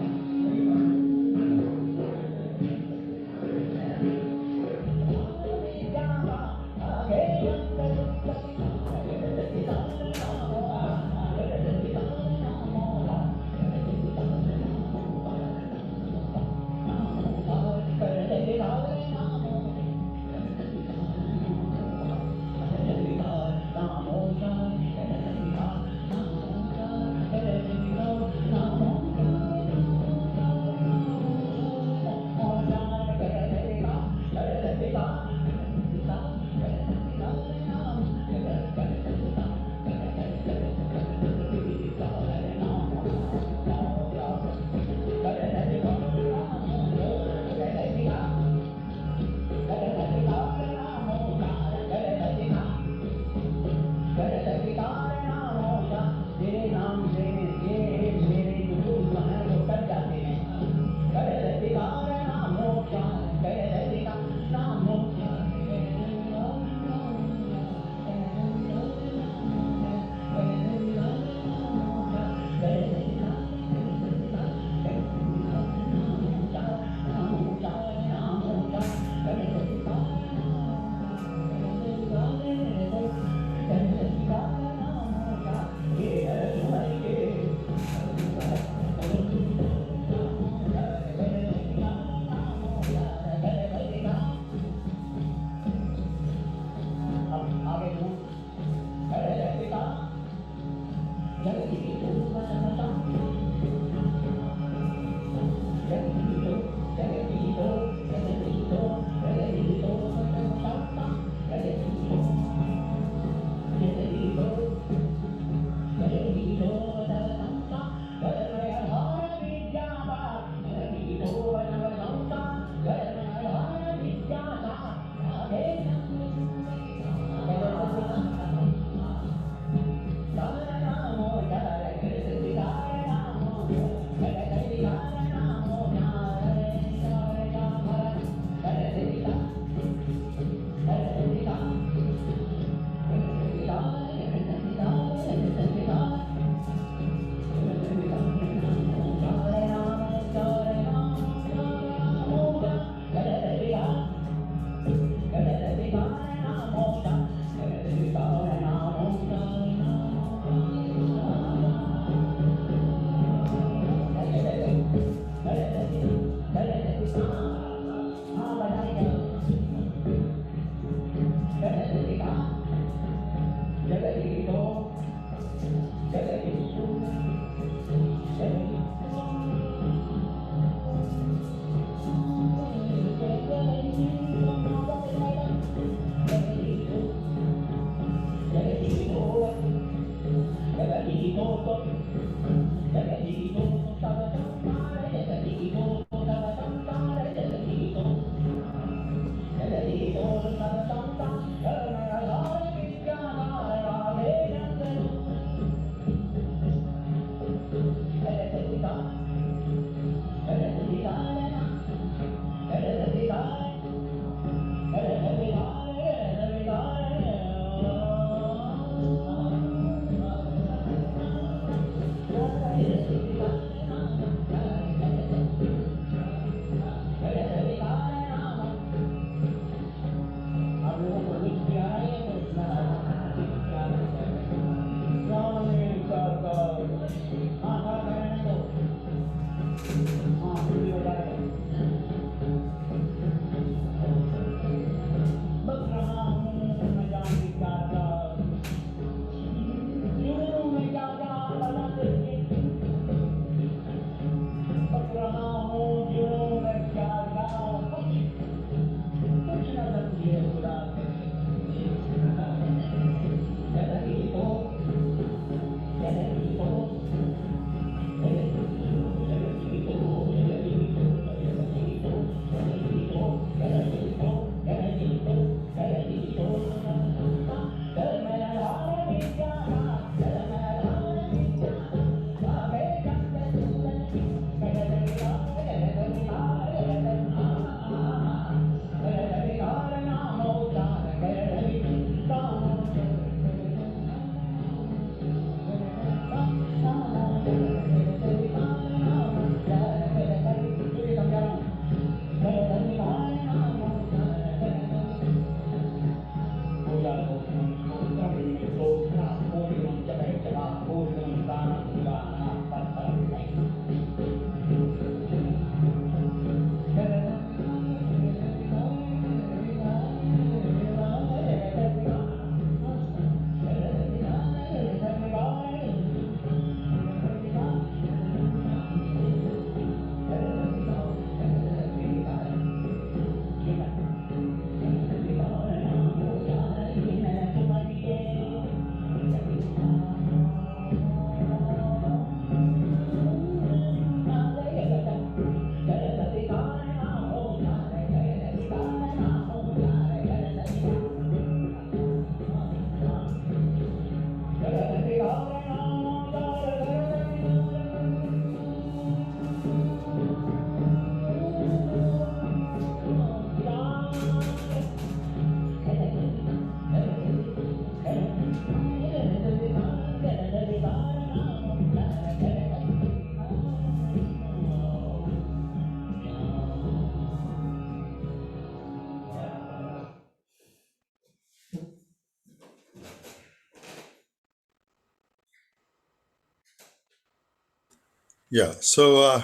Yeah. So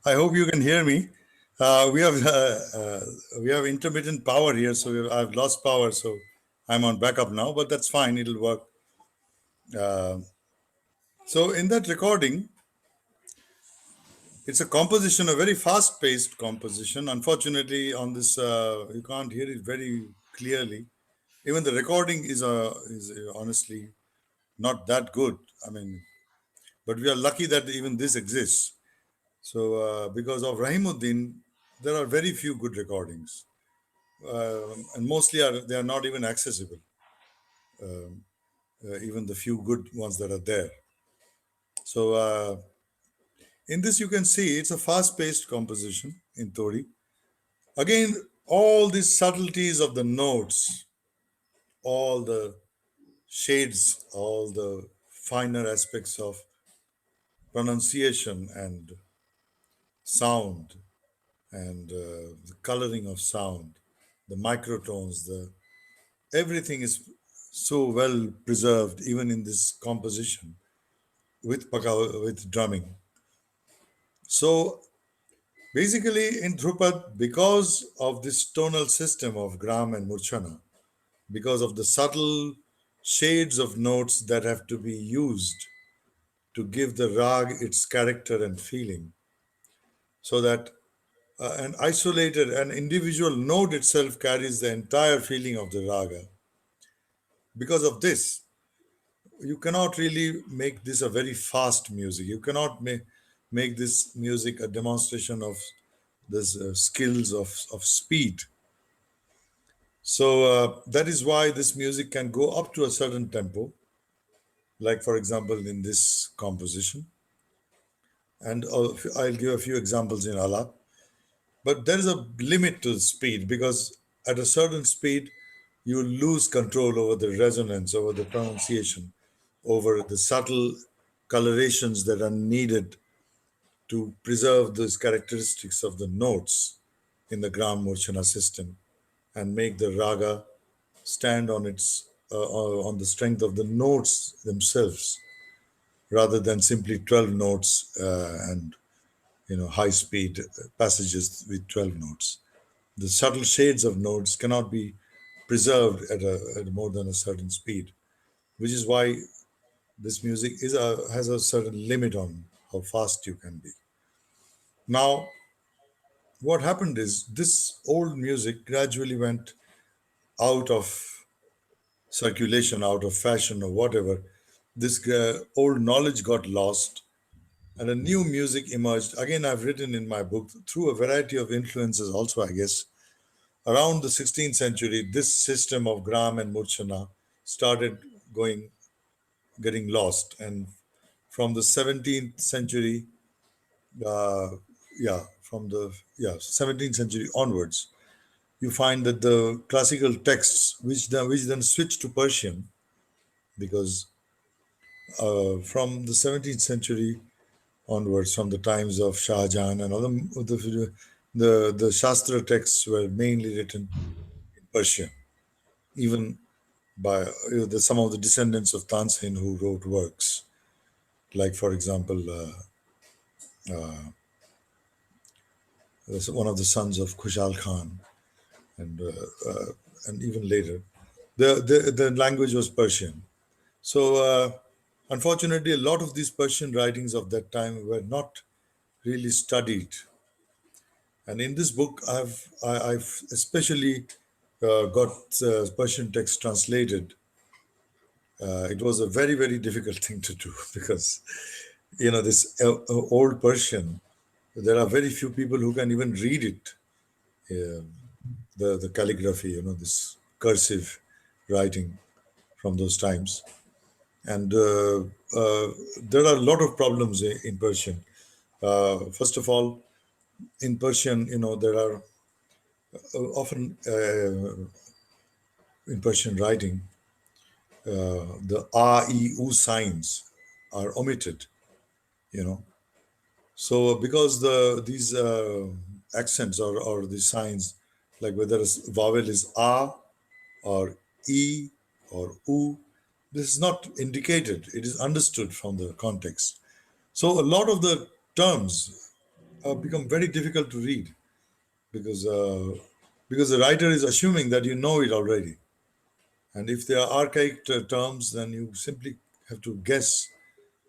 I hope you can hear me. We have intermittent power here, so I've lost power. So I'm on backup now, but that's fine. It'll work. So in that recording, it's a composition, a very fast-paced composition. Unfortunately, on this, you can't hear it very clearly. Even the recording is honestly not that good. I mean, but we are lucky that even this exists. So, because of Rahimuddin, there are very few good recordings, and mostly they are not even accessible. Even the few good ones that are there. So, in this, you can see it's a fast-paced composition in Tori. Again, all these subtleties of the notes, all the shades, all the finer aspects of pronunciation and sound and the coloring of sound, the microtones, the everything is so well preserved, even in this composition with drumming. So basically, in Dhrupad, because of this tonal system of Gram and Murchana, because of the subtle shades of notes that have to be used to give the rag its character and feeling, so that an isolated, an individual note itself carries the entire feeling of the raga. Because of this, you cannot really make this a very fast music. You cannot make this music a demonstration of this skills of speed. So that is why this music can go up to a certain tempo, like for example in this composition. And I'll give a few examples in Alap. But there is a limit to the speed, because at a certain speed, you lose control over the resonance, over the pronunciation, over the subtle colorations that are needed to preserve those characteristics of the notes in the Gram Murchana system and make the raga stand on its on the strength of the notes themselves, rather than simply 12 notes and high speed passages with 12 notes. The subtle shades of notes cannot be preserved at more than a certain speed, which is why this music has a certain limit on how fast you can be. Now, what happened is this old music gradually went out of circulation, out of fashion, or whatever. This old knowledge got lost, and a new music emerged. Again, I've written in my book through a variety of influences, also, I guess. Around the 16th century, this system of Gram and Murchana started getting lost. And from the 17th century, uh, from the 17th century onwards, you find that the classical texts, which then switched to Persian, because from the 17th century onwards, from the times of Shah Jahan and all the Shastra texts were mainly written in Persian, even by some of the descendants of Tansin who wrote works, like for example, one of the sons of Khushal Khan, and and even later, the language was Persian. So unfortunately, a lot of these Persian writings of that time were not really studied. And in this book, I've especially got Persian text translated. It was a very, very difficult thing to do because this old Persian, there are very few people who can even read it. uh, the calligraphy, this cursive writing from those times. And there are a lot of problems in Persian. First of all, in Persian, there are often in Persian writing, the a, e, u signs are omitted. You know, so because these accents or these signs, like whether a vowel is a or e or u, this is not indicated. It is understood from the context. So a lot of the terms become very difficult to read because because the writer is assuming that you know it already, and if they are archaic terms, then you simply have to guess,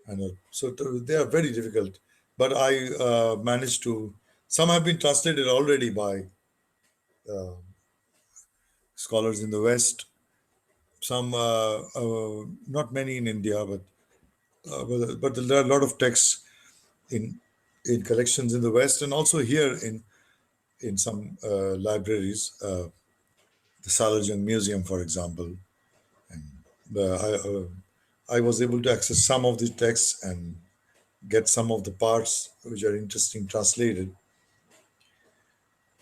and they are very difficult. But I managed to. Some have been translated already by scholars in the West. Some, not many in India, but there are a lot of texts in collections in the West, and also here in some libraries, the Salarjung Museum, for example. And I was able to access some of the texts and get some of the parts which are interesting translated.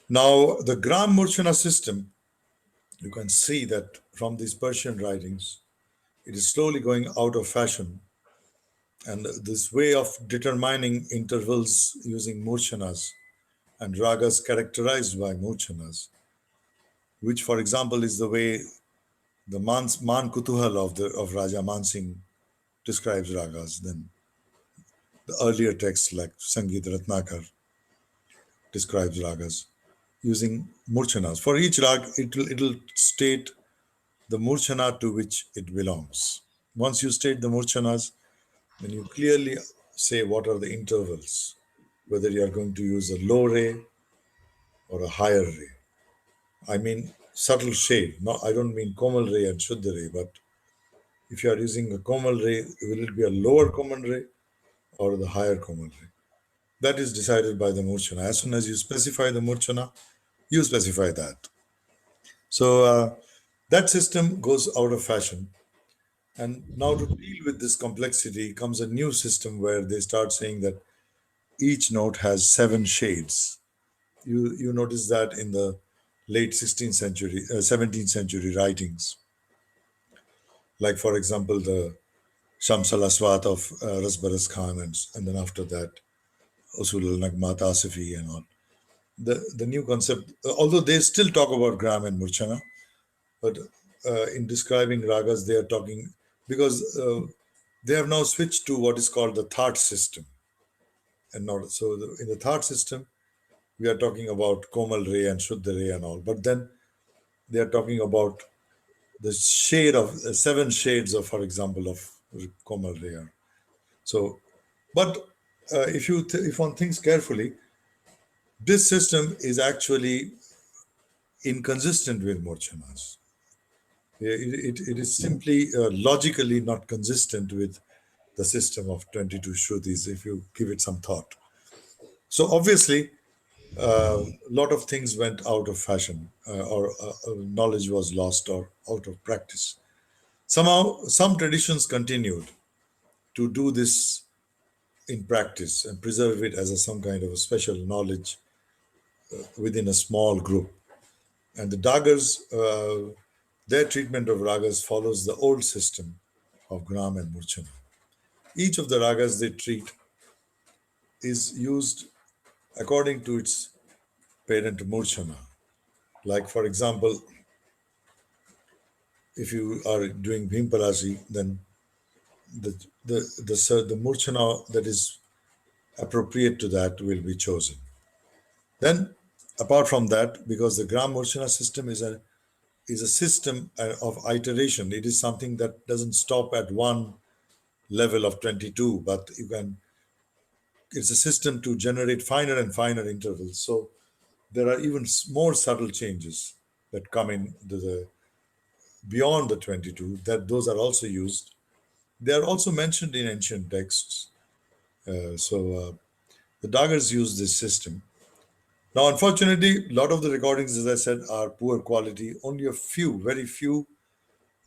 Now, the Gram Murchana system, you can see that from these Persian writings, it is slowly going out of fashion. And this way of determining intervals using murchanas and ragas characterized by murchanas, which, for example, is the way the Man Kutuhal of Raja Mansingh describes ragas. Then the earlier texts like Sangeet Ratnakar describes ragas using murchanas. For each rag, it'll state the murchana to which it belongs. Once you state the murchanas, then you clearly say what are the intervals, whether you are going to use a low ray or a higher ray. I mean subtle shade. No, I don't mean Komal ray and Shuddha ray, but if you are using a Komal ray, will it be a lower Komal ray or the higher Komal ray? That is decided by the Murchana. As soon as you specify the Murchana, you specify that. So that system goes out of fashion. And now to deal with this complexity comes a new system where they start saying that each note has 7 shades. You notice that in the late 16th century, 17th century writings. Like, for example, the Shams al Aswat of Rasbaras Khan, and then after that, Usul al Nagmat Asifi and all. The new concept, although they still talk about gram and murchana, but in describing ragas, they are talking because they have now switched to what is called the thought system. And not so in the thought system, we are talking about Komal Ray and Shuddha Ray and all, but then they are talking about the shade of 7 shades of, for example, of Komal Ray. So, but if one thinks carefully, this system is actually inconsistent with Murchanas. It is simply logically not consistent with the system of 22 Shrutis if you give it some thought. So obviously, a lot of things went out of fashion or knowledge was lost or out of practice. Somehow, some traditions continued to do this in practice and preserve it as some kind of a special knowledge within a small group. And the Dagars, their treatment of ragas follows the old system of Gram and Murchana. Each of the ragas they treat is used according to its parent Murchana. Like, for example, if you are doing Bhimpalasi, then the, the Murchana that is appropriate to that will be chosen. Then, apart from that, because the Gram Murchana system is a system of iteration, it is something that doesn't stop at one level of 22, but it's a system to generate finer and finer intervals. So there are even more subtle changes that come into the beyond the 22, that those are also used. They are also mentioned in ancient texts. So the Dagars use this system. Now, unfortunately, a lot of the recordings, as I said, are poor quality. Only a few, very few,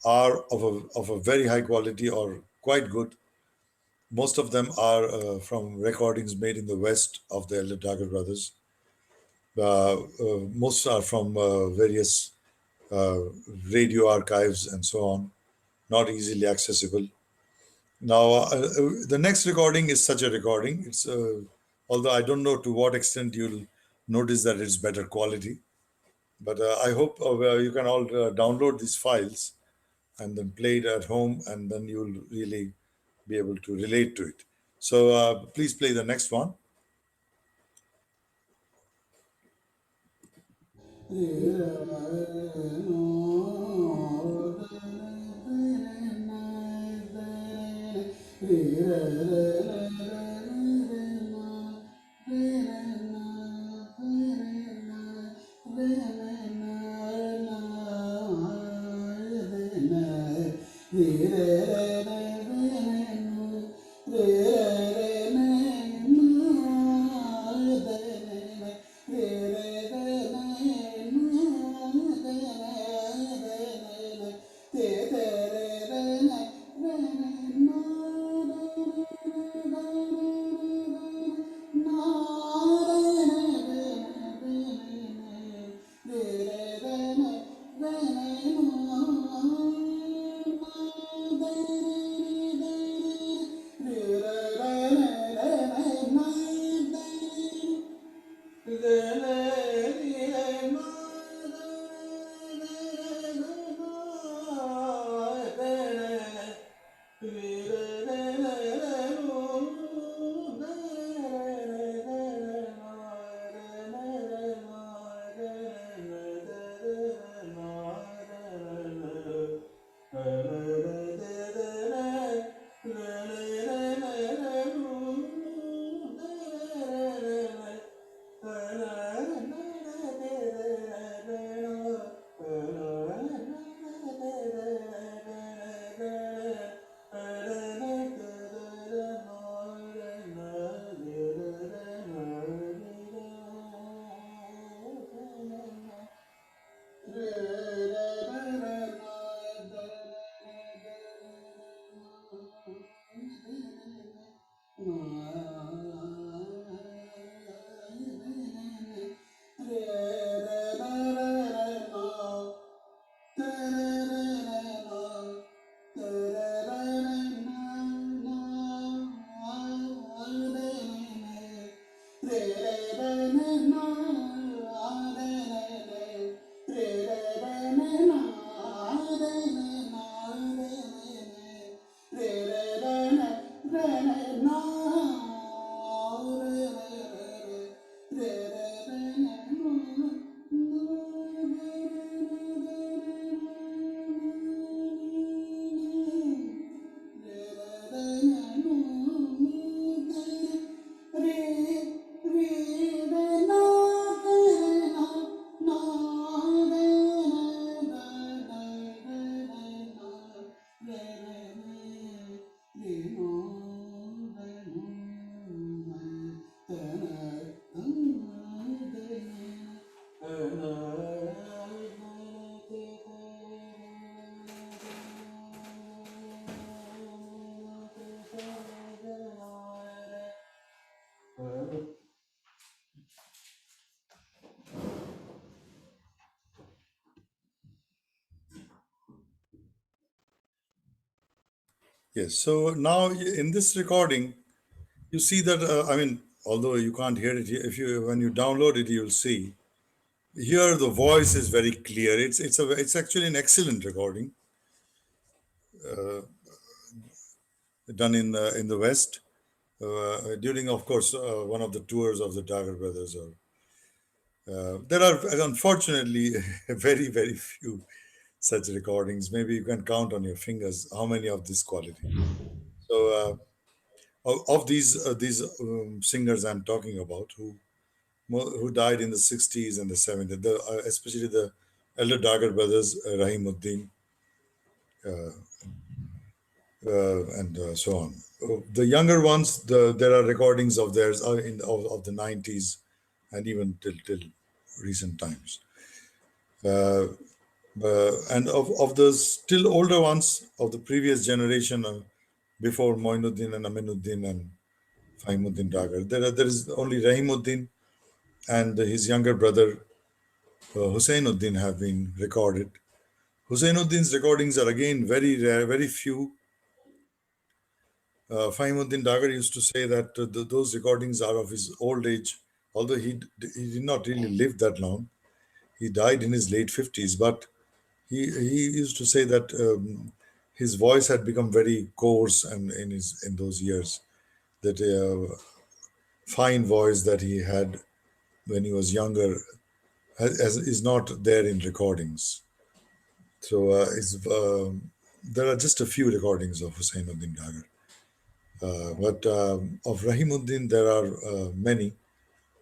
are of a very high quality or quite good. Most of them are from recordings made in the West of the elder Dagar brothers. Most are from various uh, radio archives and so on, not easily accessible. Now, the next recording is such a recording. It's although I don't know to what extent you'll notice that it's better quality, but I hope you can all download these files and then play it at home, and then you'll really be able to relate to it. So please play the next one. Yes. So now in this recording, you see that I mean, although you can't hear it, if you when you download it, you'll see here the voice is very clear. It's actually an excellent recording done in the West during, of course, one of the tours of the Dagger brothers. Or there are unfortunately very few such recordings. Maybe you can count on your fingers how many of this quality. So of these singers I'm talking about, who died in the 60s and the 70s, especially the elder Dagger brothers, Rahimuddin, and so on. The younger ones, there are recordings of theirs of the 90s and even till recent times. And of the still older ones of the previous generation, before Moinuddin and Aminuddin and Fahimuddin Dagar, there is only Rahimuddin and his younger brother Husainuddin have been recorded. Husainuddin's recordings are again very rare, very few. Fahimuddin Dagar used to say that those recordings are of his old age, although he did not really live that long. He died in his late 50s, but he used to say that his voice had become very coarse and in those years, that fine voice that he had when he was younger is not there in recordings. So there are just a few recordings of Husainuddin Dagar. But of Rahimuddin, there are many.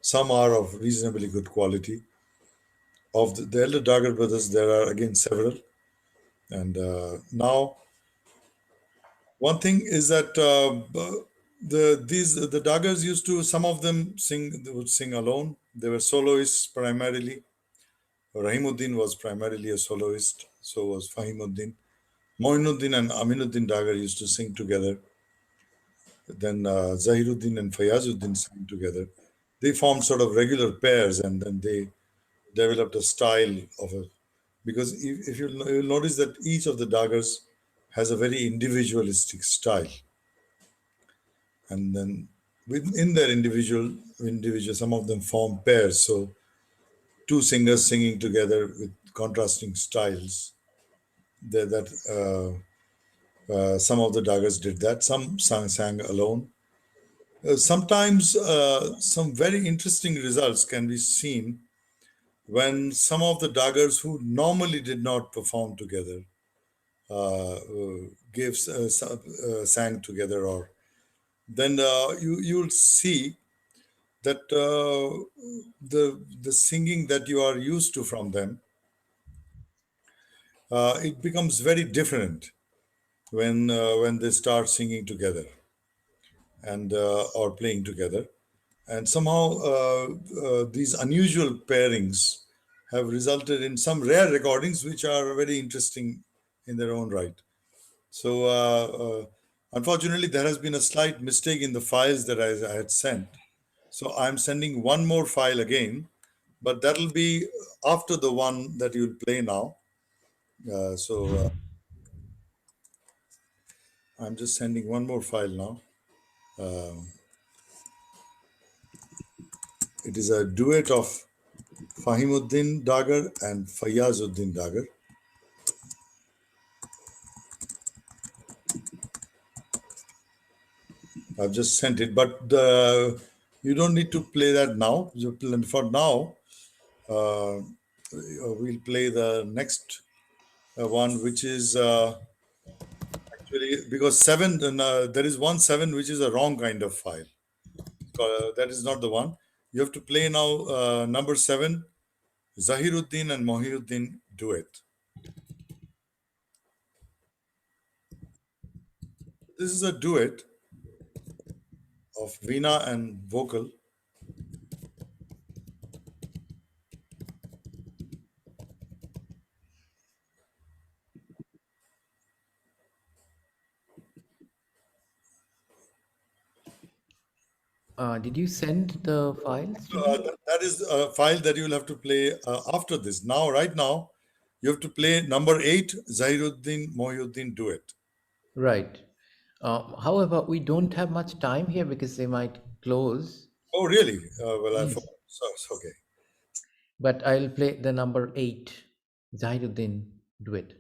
Some are of reasonably good quality. Of the elder Dagar brothers, there are again several. And now, one thing is that the Dagars used to, some of them they would sing alone. They were soloists primarily. Rahimuddin was primarily a soloist, so was Fahimuddin. Moinuddin and Aminuddin Dagar used to sing together. Then Zahiruddin and Fayazuddin sang together. They formed sort of regular pairs, and then they developed a style of a. Because if you'll notice that each of the Dagars has a very individualistic style, and then within their individual, some of them form pairs. So two singers singing together with contrasting styles. That some of the Dagars did that. Some sang alone. Sometimes some very interesting results can be seen when some of the Dagars who normally did not perform together sang together, or then you'll see that the singing that you are used to from them, it becomes very different when they start singing together and or playing together. And somehow these unusual pairings have resulted in some rare recordings which are very interesting in their own right. So unfortunately, there has been a slight mistake in the files that I had sent. So I'm sending one more file again, but that'll be after the one that you'll play now. So I'm just sending one more file now. It is a duet of Fahimuddin Dagar and Fayazuddin Dagar. I've just sent it, but you don't need to play that now. For now, we'll play the next one, which is actually, because seven, there is one seven which is a wrong kind of file. That is not the one. You have to play now number seven, Zahiruddin and Mohiuddin duet. This is a duet of Veena and vocal. Did you send the files to me? That is a file that you will have to play after this. Now, right now, you have to play number eight, Zahiruddin Mohiuddin duet. Right. However, we don't have much time here because they might close. Oh, really? Well, I Yes. forgot. So okay. But I'll play the number 8, Zahiruddin duet.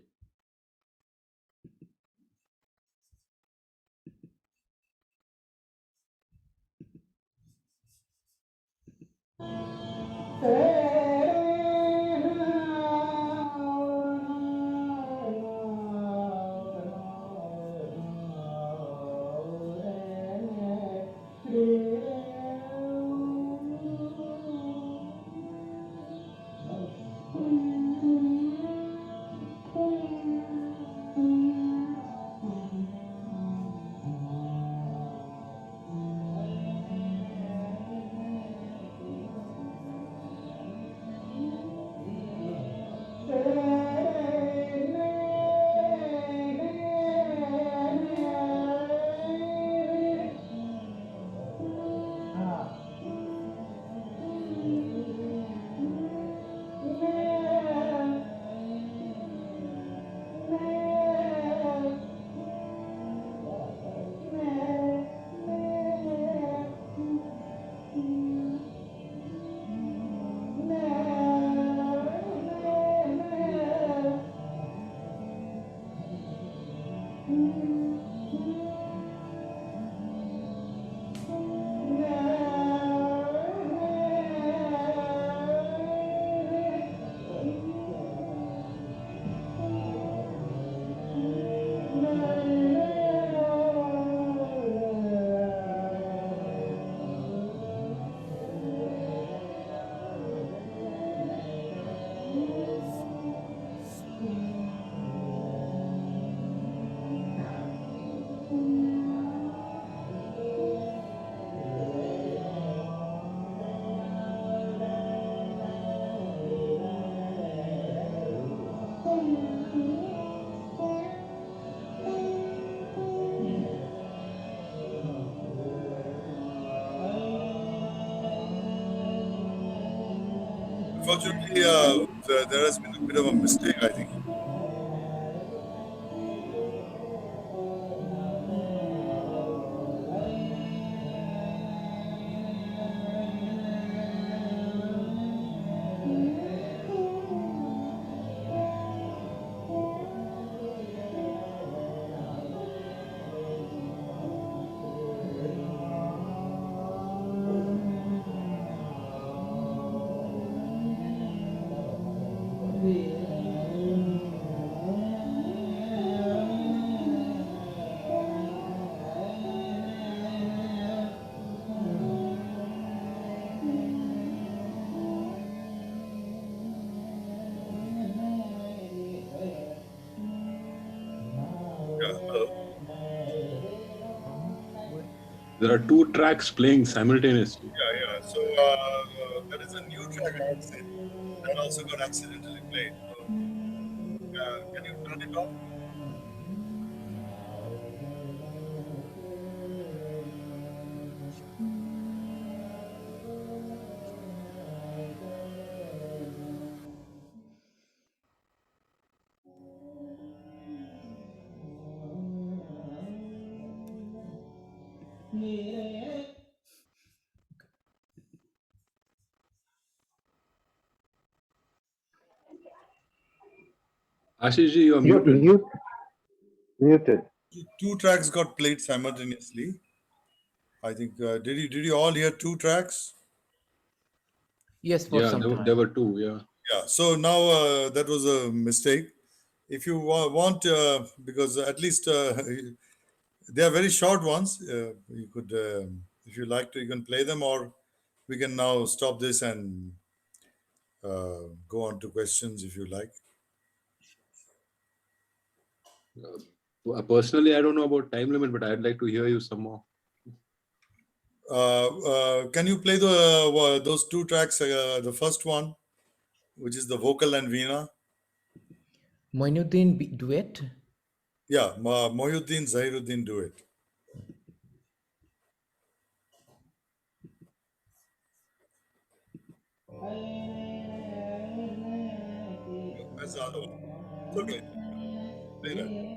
Unfortunately, there has been a bit of a mistake, I think. Yeah, hello. There are two tracks playing simultaneously. Yeah, yeah. So there is a new track, I would say, that also got accidentally played. So, can you turn it off? Ashish ji, you are You're muted. muted. Two tracks got played simultaneously. I think. Did you all hear two tracks? Yes, for Yeah, some there time. were two. Yeah. Yeah. So now that was a mistake. If you want, because at least they are very short ones. You could, if you like to, you can play them, or we can now stop this and go on to questions if you like. Personally, I don't know about time limit, but I'd like to hear you some more. Can you play those two tracks? The first one, which is the vocal and veena. Moinuddin duet. Yeah, Mohyuddin Zahiruddin duet. That's the other one. It's okay. Play that.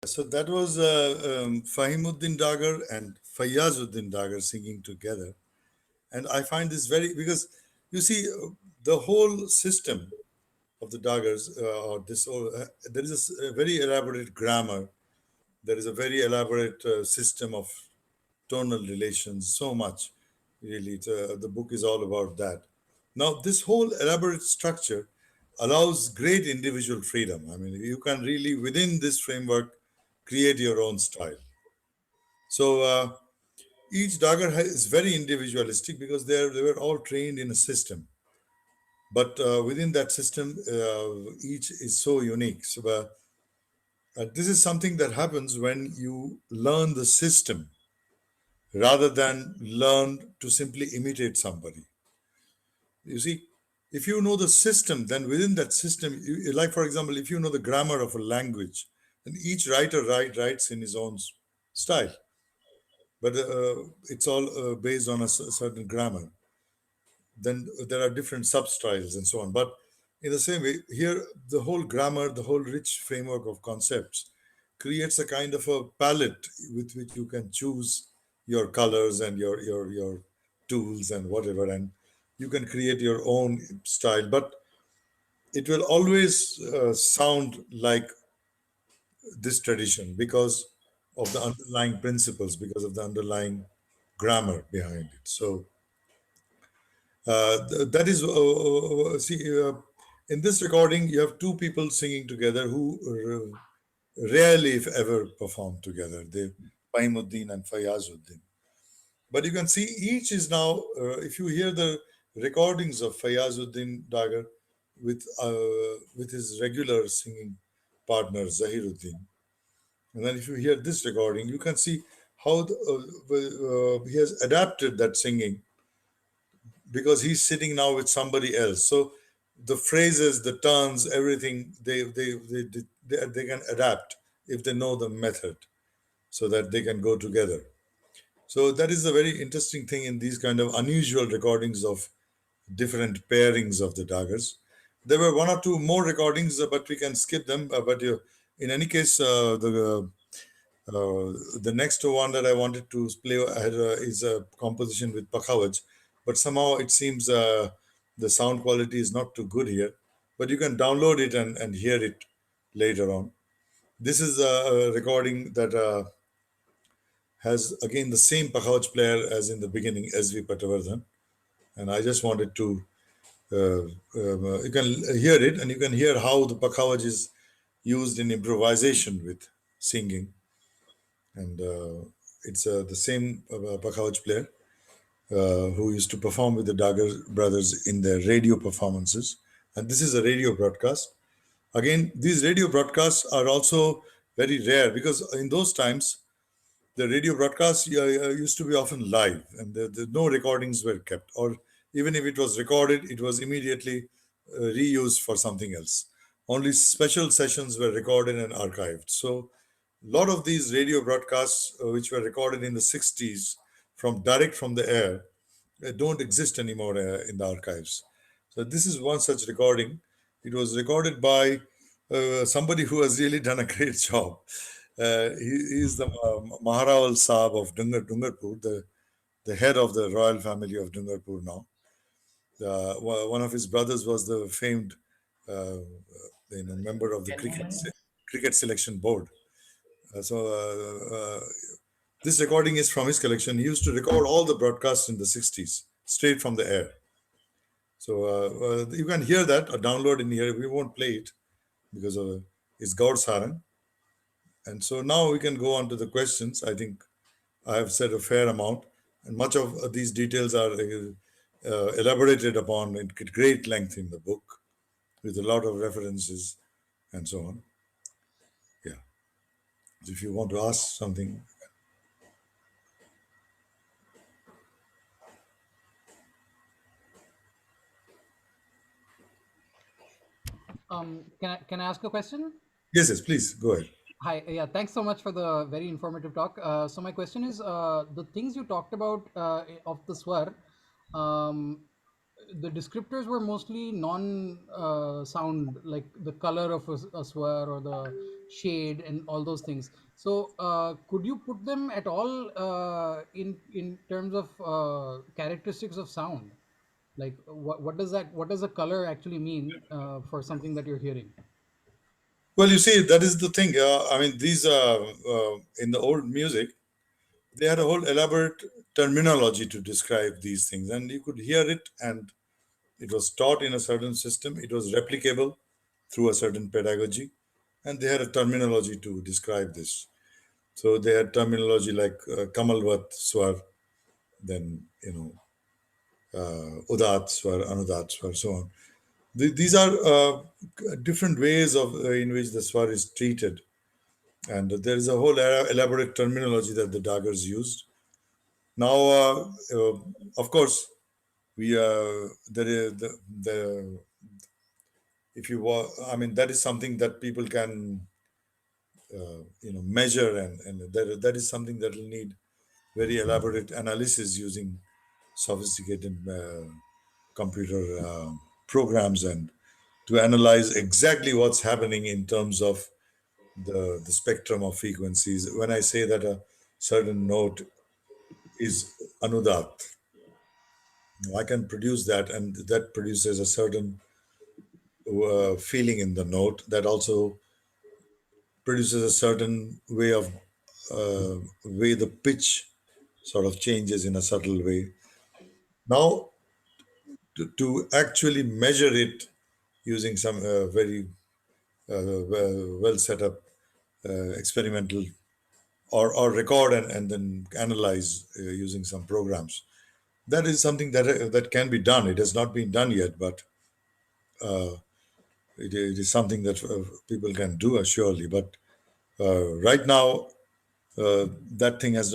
So that was Fahimuddin Dagar and Fayyazuddin Dagar singing together. And I find this very, because you see, the whole system of the Dagars, or this, there is a very elaborate grammar, there is a very elaborate system of tonal relations, so much. Really, the book is all about that. Now, this whole elaborate structure allows great individual freedom. I mean, you can really, within this framework, create your own style. So each Dagar is very individualistic because they were all trained in a system. But within that system, each is so unique. So this is something that happens when you learn the system rather than learn to simply imitate somebody. You see, if you know the system, then within that system, like for example, if you know the grammar of a language, then each writer writes in his own style, but it's all based on a certain grammar. Then there are different substyles and so on. But in the same way, here the whole grammar, the whole rich framework of concepts creates a kind of a palette with which you can choose your colors and your tools and whatever, and you can create your own style. But it will always sound like this tradition because of the underlying principles, because of the underlying grammar behind it. So that is see in this recording you have two people singing together who rarely if ever perform together, they Faimuddin and Fayazuddin. But you can see each is now if you hear the recordings of Fayazuddin Dagar with his regular singing partner Zahiruddin, and then if you hear this recording you can see how he has adapted that singing because he's sitting now with somebody else. So the phrases, the turns, everything they can adapt if they know the method, so that they can go together. So that is a very interesting thing in these kind of unusual recordings of different pairings of the daggers. There were one or two more recordings, but we can skip them. But in any case, the next one that I wanted to play is a composition with Pakhavaj, but somehow it seems the sound quality is not too good here. But you can download it and hear it later on. This is a recording that has again the same Pakhavaj player as in the beginning, S.V. Patavardhan. And I just wanted to, you can hear it and you can hear how the Pakhavaj is used in improvisation with singing. And it's the same Pakhavaj player who used to perform with the Daggar brothers in their radio performances. And this is a radio broadcast. Again, these radio broadcasts are also very rare because in those times, the radio broadcasts used to be often live and no recordings were kept. Or even if it was recorded, it was immediately reused for something else. Only special sessions were recorded and archived. So a lot of these radio broadcasts, which were recorded in the 60s from direct from the air, don't exist anymore in the archives. So this is one such recording. It was recorded by somebody who has really done a great job. He is the Maharawal Saab of Dungarpur, the head of the royal family of Dungarpur now. One of his brothers was the famed member of the cricket selection board. This recording is from his collection. He used to record all the broadcasts in the 60s, straight from the air. So you can hear that or download in here. We won't play it because of it's Gaur Sarang. And so now we can go on to the questions. I think I have said a fair amount, and much of these details are elaborated upon in great length in the book with a lot of references and so on. Yeah. So if you want to ask something. Can I ask a question? Yes, yes, please go ahead. Hi. Yeah. Thanks so much for the very informative talk. So my question is, the things you talked about of the swar, um, the descriptors were mostly non-sound, like the color of a swar or the shade and all those things. So, could you put them at all in terms of characteristics of sound? Like, what does a color actually mean for something that you're hearing? Well, you see, that is the thing. I mean, these in the old music, they had a whole elaborate terminology to describe these things, and you could hear it, and it was taught in a certain system. It was replicable through a certain pedagogy, and they had a terminology to describe this. So they had terminology like Kamalvat Swar, then Udat Swar, Anudat Swar, so on. These are different ways of in which the Swar is treated, and there is a whole elaborate terminology that the Dagars used. Now, of course, we there is the if you I mean, that is something that people can measure, and that is something that will need very elaborate analysis using sophisticated computer programs, and to analyze exactly what's happening in terms of the spectrum of frequencies. When I say that a certain note is anudat, I can produce that, and that produces a certain feeling in the note that also produces a certain way the pitch sort of changes in a subtle way. Now, to actually measure it using some very well set up experimental, or record and then analyze using some programs. That is something that can be done. It has not been done yet, but it is something that people can do, surely. But right now, that thing has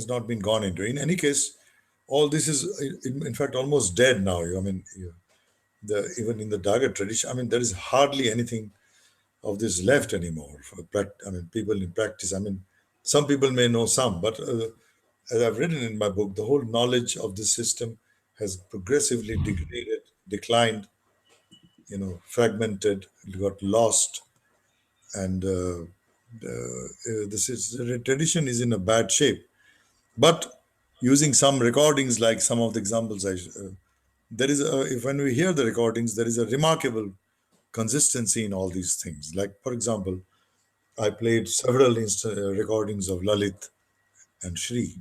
not been gone into. In any case, all this is in fact almost dead now. I mean, even in the Daga tradition, I mean, there is hardly anything of this left anymore. I mean, people in practice. I mean, some people may know some, but as I've written in my book, the whole knowledge of this system has progressively degraded, declined, fragmented, got lost, and the tradition is in a bad shape. But using some recordings, like some of the examples there is if when we hear the recordings, there is a remarkable consistency in all these things. Like, for example, I played several recordings of Lalit and Shri.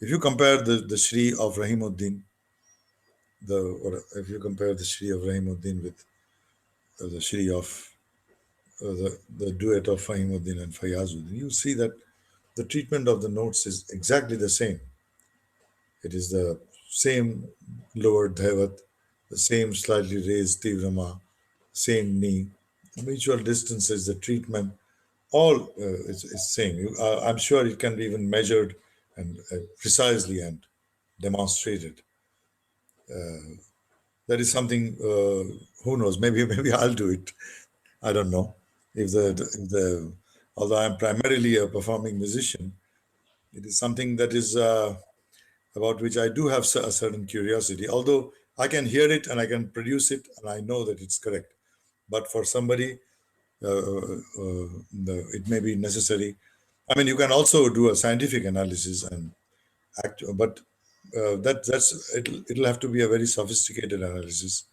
If you compare the Shri of Rahimuddin, or if you compare the Shri of Rahimuddin with the Shri of the duet of Rahimuddin and Fayazuddin, you see that the treatment of the notes is exactly the same. It is the same lowered Dhaivat, the same slightly raised Tivrama, same knee, mutual distances, the treatment, all is same. I'm sure it can be even measured and precisely and demonstrated. That is something. Who knows? Maybe maybe I'll do it. I don't know if the although I'm primarily a performing musician, it is something that is about which I do have a certain curiosity. Although I can hear it and I can produce it and I know that it's correct, but for somebody, it may be necessary. I mean, you can also do a scientific analysis and act, but it'll have to be a very sophisticated analysis,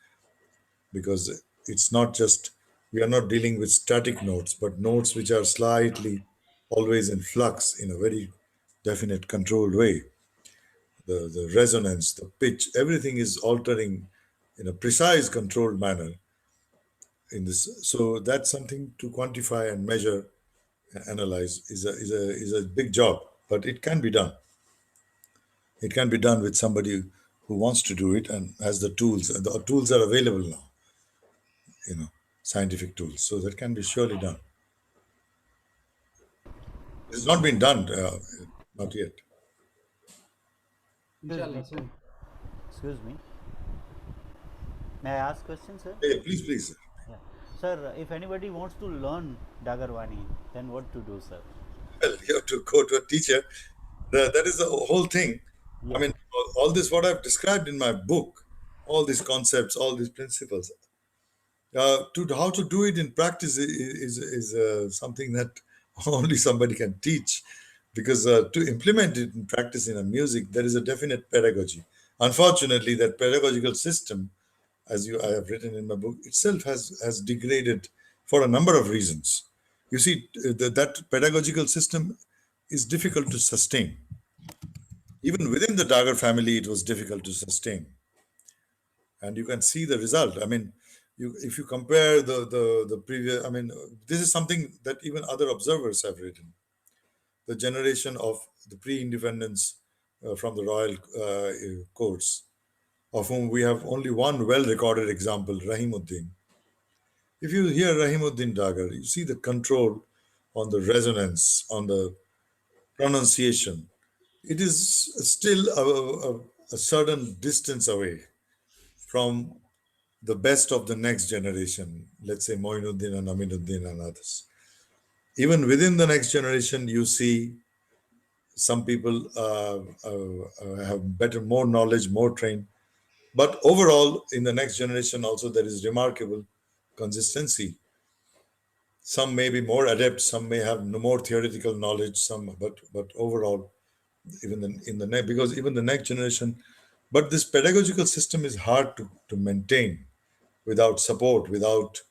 because it's not just, we are not dealing with static notes, but notes which are slightly always in flux in a very definite, controlled way. The resonance, the pitch, everything is altering in a precise, controlled manner in this. So that's something to quantify and measure and analyze is a big job, but it can be done. It can be done with somebody who wants to do it and has the tools. And the tools are available now, scientific tools. So that can be surely done. It's not been done, not yet. Inshallah. Soon. Excuse me. May I ask question, sir? Hey, please, please. Yeah. Sir, if anybody wants to learn Dagarwani, then what to do, sir? Well, you have to go to a teacher. That is the whole thing. I mean, all this, what I've described in my book, all these concepts, all these principles. To how to do it in practice is something that only somebody can teach, because to implement it in practice in a music, there is a definite pedagogy. Unfortunately, that pedagogical system, as I have written in my book, itself has degraded for a number of reasons. You see, that pedagogical system is difficult to sustain. Even within the Dagger family, it was difficult to sustain, and you can see the result. I mean, if you compare the previous, I mean, this is something that even other observers have written. The generation of the pre-independence from the royal courts, of whom we have only one well-recorded example, Rahimuddin. If you hear Rahimuddin Dagger, you see the control on the resonance, on the pronunciation. It is still a certain distance away from the best of the next generation, let's say Moinuddin and Aminuddin and others. Even within the next generation, you see some people have better, more knowledge, more trained. But overall, in the next generation, also there is remarkable consistency. Some may be more adept, some may have more theoretical knowledge, but overall, even in the next, because even the next generation, but this pedagogical system is hard to maintain without support, without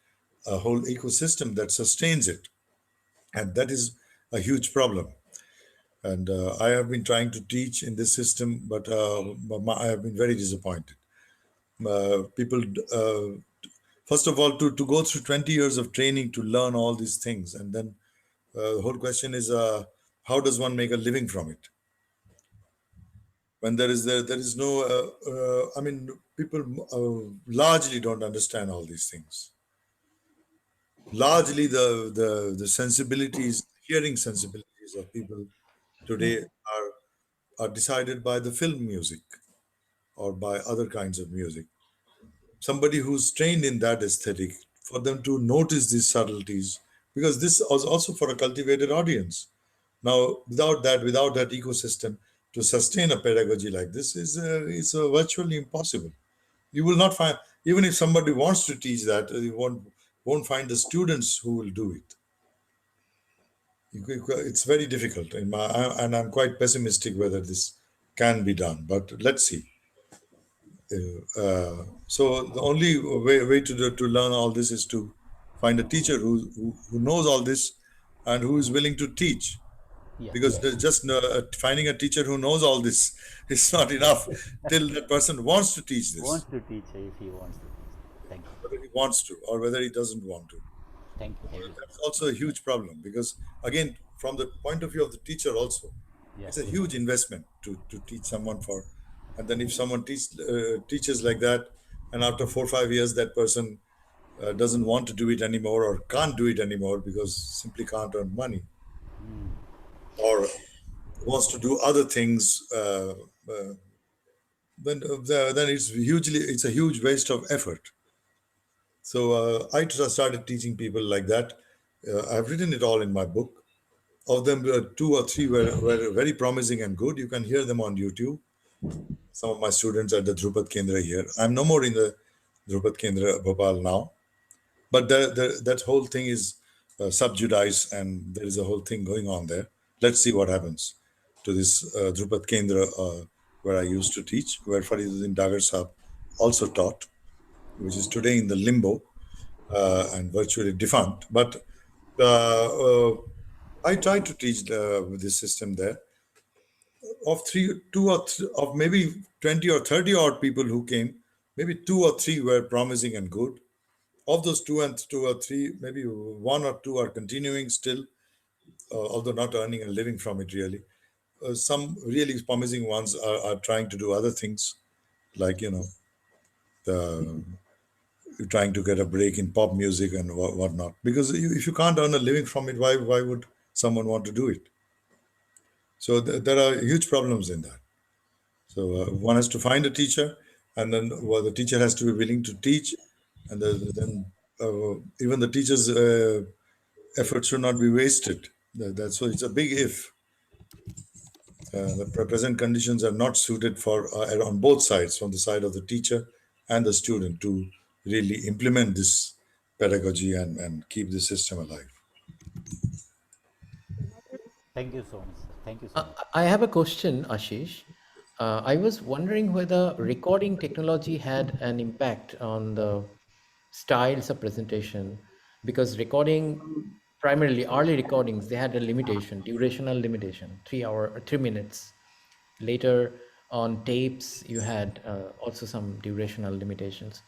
a whole ecosystem that sustains it. And that is a huge problem. And I have been trying to teach in this system, but I have been very disappointed. People, first of all, to go through 20 years of training to learn all these things. And then the whole question is, how does one make a living from it? When there is no, I mean, people largely don't understand all these things. Largely the sensibilities, hearing sensibilities of people today are decided by the film music or by other kinds of music. Somebody who's trained in that aesthetic, for them to notice these subtleties, because this is also for a cultivated audience. Now, without that ecosystem, to sustain a pedagogy like this is virtually impossible. You will not find, even if somebody wants to teach that, you won't find the students who will do it. It's very difficult, and I'm quite pessimistic whether this can be done. But let's see. So the only way to learn all this is to find a teacher who knows all this and who is willing to teach. Yeah. Because just finding a teacher who knows all this is not enough till that person wants to teach this, Wants to teach if he wants to teach. Thank you. whether he wants to or whether he doesn't want to. Thank you. Thank you. That's also a huge problem, because again, from the point of view of the teacher also, Yeah. it's a huge investment to teach someone for. And then if someone teaches like that, and after 4 or 5 years that person doesn't want to do it anymore or can't do it anymore because simply can't earn money, or wants to do other things, then it's a huge waste of effort. So started teaching people like that. I've written it all in my book. Of them, 2 or 3 were very promising and good. You can hear them on YouTube. Some of my students at the Dhrupad Kendra here. I'm no more in the Dhrupad Kendra Bhopal now, but that whole thing is sub judice, and there is a whole thing going on there. Let's see what happens to this Dhrupad Kendra where I used to teach, where Fariduddin Dagars Sahab also taught, which is today in the limbo and virtually defunct. But I tried to teach with this system there. Of maybe 20 or 30 odd people who came, maybe 2 or 3 were promising and good. Of those 2 or 3, maybe 1 or 2 are continuing still, although not earning a living from it really. Some really promising ones are trying to do other things, like, the, trying to get a break in pop music and whatnot. Because if you can't earn a living from it, why would someone want to do it? So there are huge problems in that. So one has to find a teacher, and then the teacher has to be willing to teach, and then even the teacher's effort should not be wasted. So it's a big if. The present conditions are not suited for on both sides, from the side of the teacher and the student to really implement this pedagogy and keep the system alive. Thank you so much. Thank you so I much. I have a question, Ashish. I was wondering whether recording technology had an impact on the styles of presentation, because recording, primarily early recordings, they had a limitation, durational limitation, 3 hour or 3 minutes. Later on tapes, you had also some durational limitations.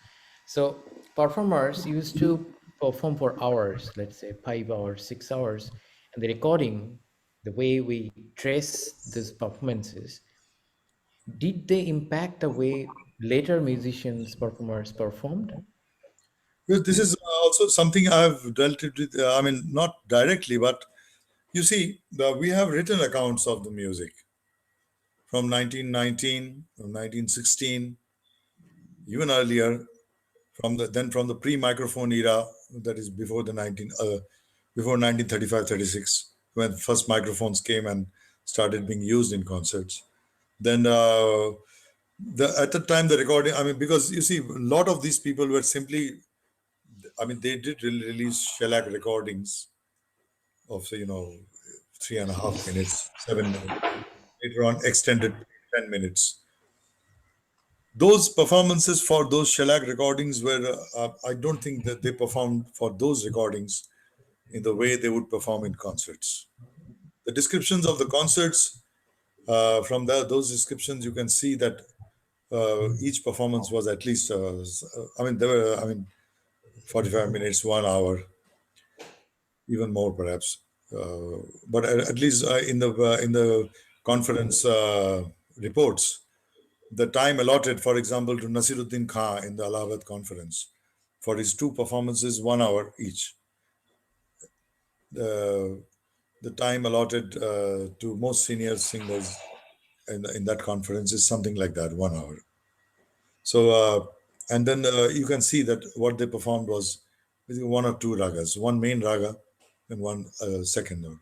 So performers used to perform for hours, let's say 5 hours, 6 hours, and the recording, the way we trace these performances, did they impact the way later musicians, performers performed? Well, this is also something I've dealt with. I mean, not directly, but you see, we have written accounts of the music from 1919, from 1916, even earlier, from the pre-microphone era, that is before the 1935-36, when first microphones came and started being used in concerts. Then at the time the recording, I mean, because you see, a lot of these people were simply, I mean, they did release shellac recordings of, 3.5 minutes, 7 minutes, later on extended to 10 minutes. Those performances for those shellac recordings were, I don't think that they performed for those recordings in the way they would perform in concerts. The descriptions of the concerts, from those descriptions, you can see that each performance was at least, I mean, there were, I mean, 45 minutes, 1 hour, even more perhaps. But at least in the conference reports, the time allotted, for example, to Nasiruddin Khan in the Allahabad conference for his two performances, 1 hour each. The the time allotted to most senior singers in that conference is something like that, 1 hour. So, and then you can see that what they performed was basically one or two ragas, one main raga and one second one.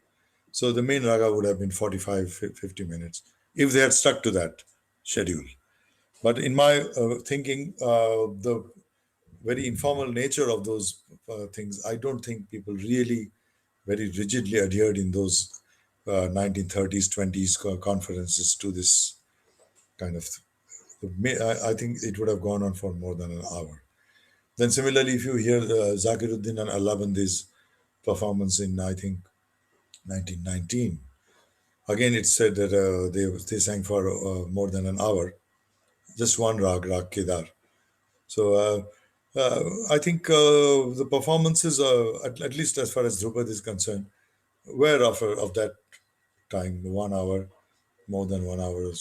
So the main raga would have been 45, 50 minutes if they had stuck to that schedule. But in my thinking, the very informal nature of those things, I don't think people really very rigidly adhered in those 1930s, 20s conferences to this kind of. I think it would have gone on for more than an hour. Then similarly, if you hear Zakiruddin and Allabandi's performance in, I think, 1919, again it said that they sang for more than an hour, just one rag Kedar. So I think the performances, at least as far as Dhrupad is concerned, were of that time, 1 hour, more than 1 hour,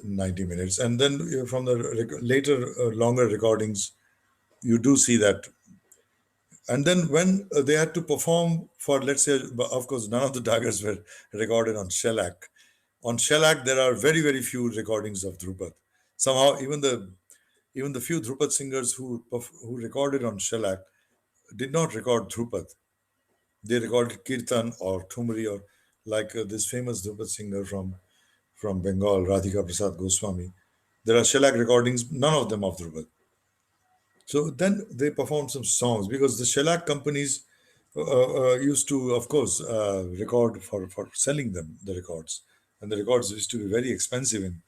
90 minutes. And then from the later longer recordings, you do see that. And then when they had to perform for, let's say, of course, none of the daggers were recorded on shellac. On shellac, there are very, very few recordings of Dhrupad. Somehow, even the few Dhrupad singers who recorded on shellac did not record Dhrupad. They recorded Kirtan or Thumri, or like this famous Dhrupad singer from Bengal, Radhika Prasad Goswami. There are shellac recordings, none of them of Dhrupad. So then they performed some songs because the shellac companies used to, of course, record for selling them the records, and the records used to be very expensive. In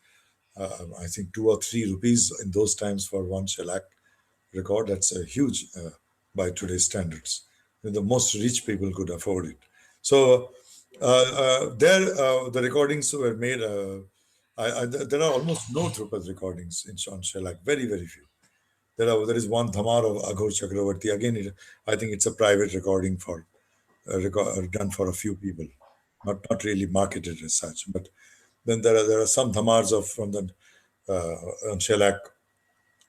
I think 2 or 3 rupees in those times for one shellac record. That's a huge by today's standards. The most rich people could afford it. So there, the recordings were made. There are almost no Drupad recordings on shellac. Very, very few. There is one Dhamar of Aghor Chakravarti. Again, I think it's a private recording for done for a few people, not really marketed as such. But then there are some Dhamars from the on shellac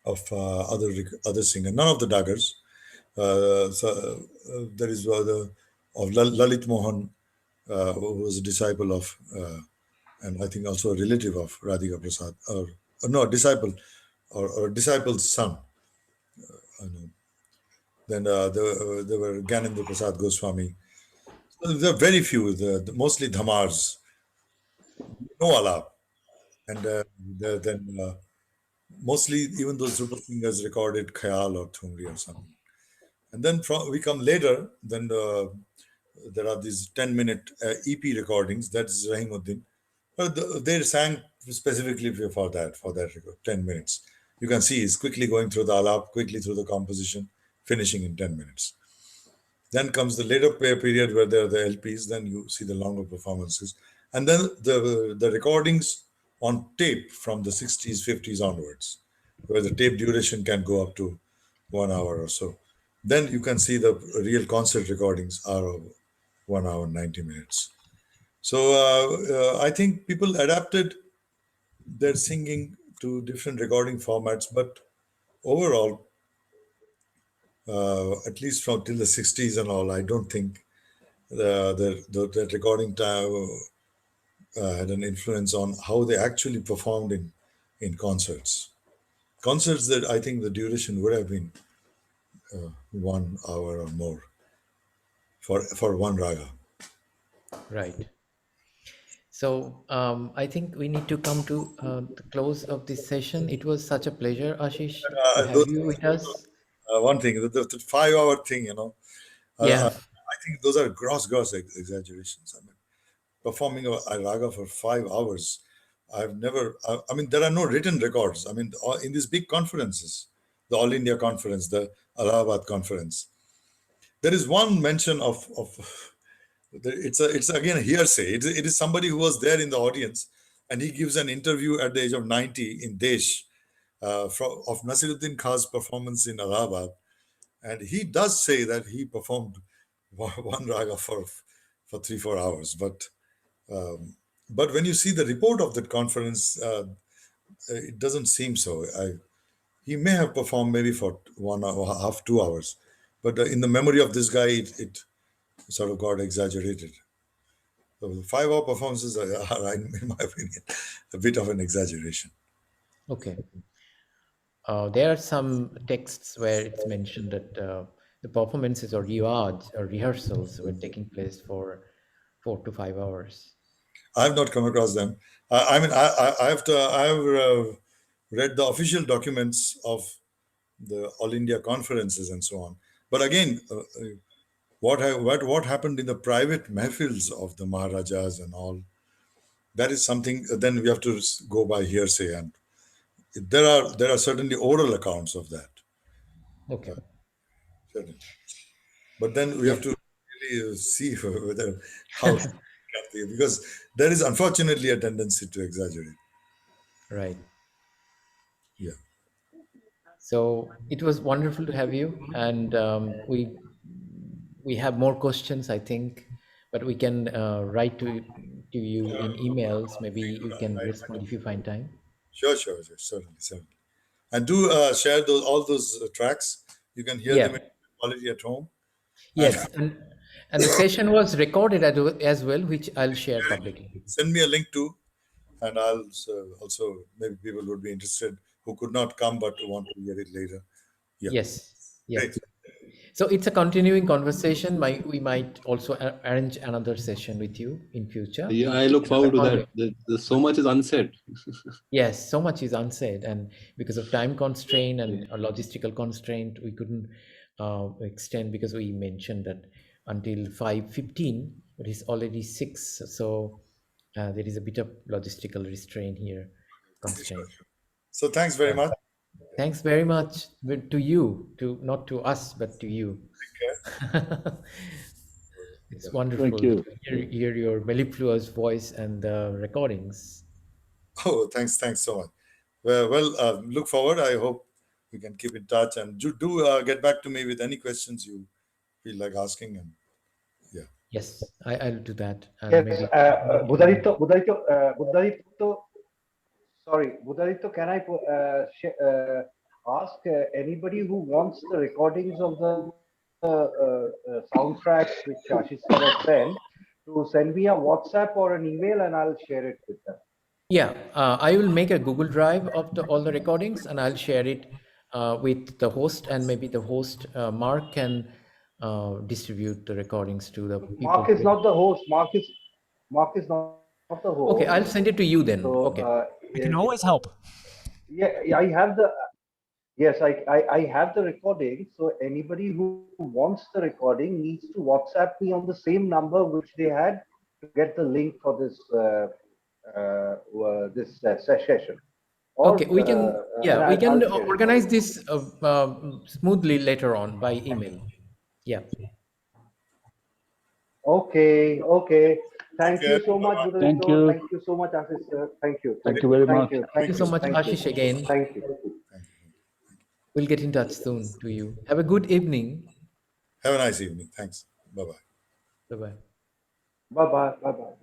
of other singer. None of the Dagars. There is of Lalit Mohan, who was a disciple of, and I think also a relative of Radhika Prasad, or no, a disciple, or a disciple's son. I know. Then there were Gyanendra Prasad Goswami. So there are very few, mostly Dhamars, no Alap. And then Mostly, even those Dhrupad singers recorded Khayal or Thumri or something. And then we come later, then there are these 10-minute EP recordings. That's Rahimuddin. But they sang specifically for that record, 10 minutes. You can see he's quickly going through the alap, quickly through the composition, finishing in 10 minutes. Then comes the later period where there are the LPs, then you see the longer performances. And then the recordings on tape from the 60s, 50s onwards, where the tape duration can go up to 1 hour or so. Then you can see the real concert recordings are of 1 hour, 90 minutes. So I think people adapted their singing to different recording formats, but overall, at least from till the 60s and all, I don't think the recording time had an influence on how they actually performed in concerts. Concerts that I think the duration would have been 1 hour or more for one raga. Right. So I think we need to come to the close of this session. It was such a pleasure, Ashish, to have Those, you with us. one thing, the 5 hour thing, Yeah, I think those are gross exaggerations. I mean, performing a raga for 5 hours. I've never, I mean, there are no written records. I mean, in these big conferences, the All India Conference, the Allahabad Conference, there is one mention of it's again hearsay. It is somebody who was there in the audience, and he gives an interview at the age of 90 in Desh of Nasiruddin Khan's performance in Allahabad, and he does say that he performed one raga for 3 4 hours, but when you see the report of that conference, it doesn't seem so. He may have performed maybe for 1 hour, half 2 hours, but in the memory of this guy, it sort of got exaggerated. So the 5 hour performances are, in my opinion, a bit of an exaggeration. okay. There are some texts where it's mentioned that the performances or riyaj or rehearsals were taking place for 4 to 5 hours. I have not come across them. I mean, I have read the official documents of the All India conferences and so on. But again, what happened in the private mehfils of the Maharajas and all, that is something. Then we have to go by hearsay, and there are certainly oral accounts of that. Okay. Certainly. But then we Yeah. have to really see whether how because there is unfortunately a tendency to exaggerate. Right. Yeah. So it was wonderful to have you, and we have more questions, I think, but we can write to you in emails. Maybe you can respond if you find time. Sure, certainly. And do share all those tracks. You can hear them Yeah. in quality at home. And Yes, and the session was recorded as well, which I'll share publicly. send me a link too, and I'll also maybe people would be interested who could not come but want to hear it later. Yeah, Yes. Yeah. great. So it's a continuing conversation. We might also arrange another session with you in future. Yeah, I look Because forward to that. according- There's so much is unsaid. Yes, so much is unsaid, and because of time constraint and a logistical constraint, we couldn't extend because we mentioned that until 5:15, but it's already 6, so there is a bit of logistical restraint here, constraint. So thanks very Yeah. much. Thanks very much to you, to not to us, but to you. It's wonderful Thank you. to hear your mellifluous voice and the recordings. Oh, thanks so much. Look forward. I hope we can keep in touch, and do get back to me with any questions you feel like asking. And yeah, Yes, I'll do that, and Yes, maybe Budarito, can I ask anybody who wants the recordings of the soundtracks which Ashish sir has sent to send me a WhatsApp or an email and I'll share it with them. yeah, I will make a Google Drive of all the recordings, and I'll share it with the host, and maybe the host Mark can distribute the recordings to the people. Mark is not the host. Mark is not the host. Okay, I'll send it to you then. So Okay. I can always help. Yeah, I have the yes, I have the recording. So anybody who wants the recording needs to WhatsApp me on the same number which they had to get the link for this session. Or Okay, we can, and yeah, we I'll can share it. organize this smoothly later on by email. Yeah. Okay, okay. Take Thank care. you so much, Bye-bye. Thank Buddhist. you. Thank you so much, Ashish sir. Thank you, Thank thank you you, very thank much. you, Thank thank you so you, much, thank you, Ashish, again. thank you. Thank you. We'll get in touch soon to you. Have a good evening. Have a nice evening. Thanks. Bye bye. Bye bye. Bye bye, bye bye.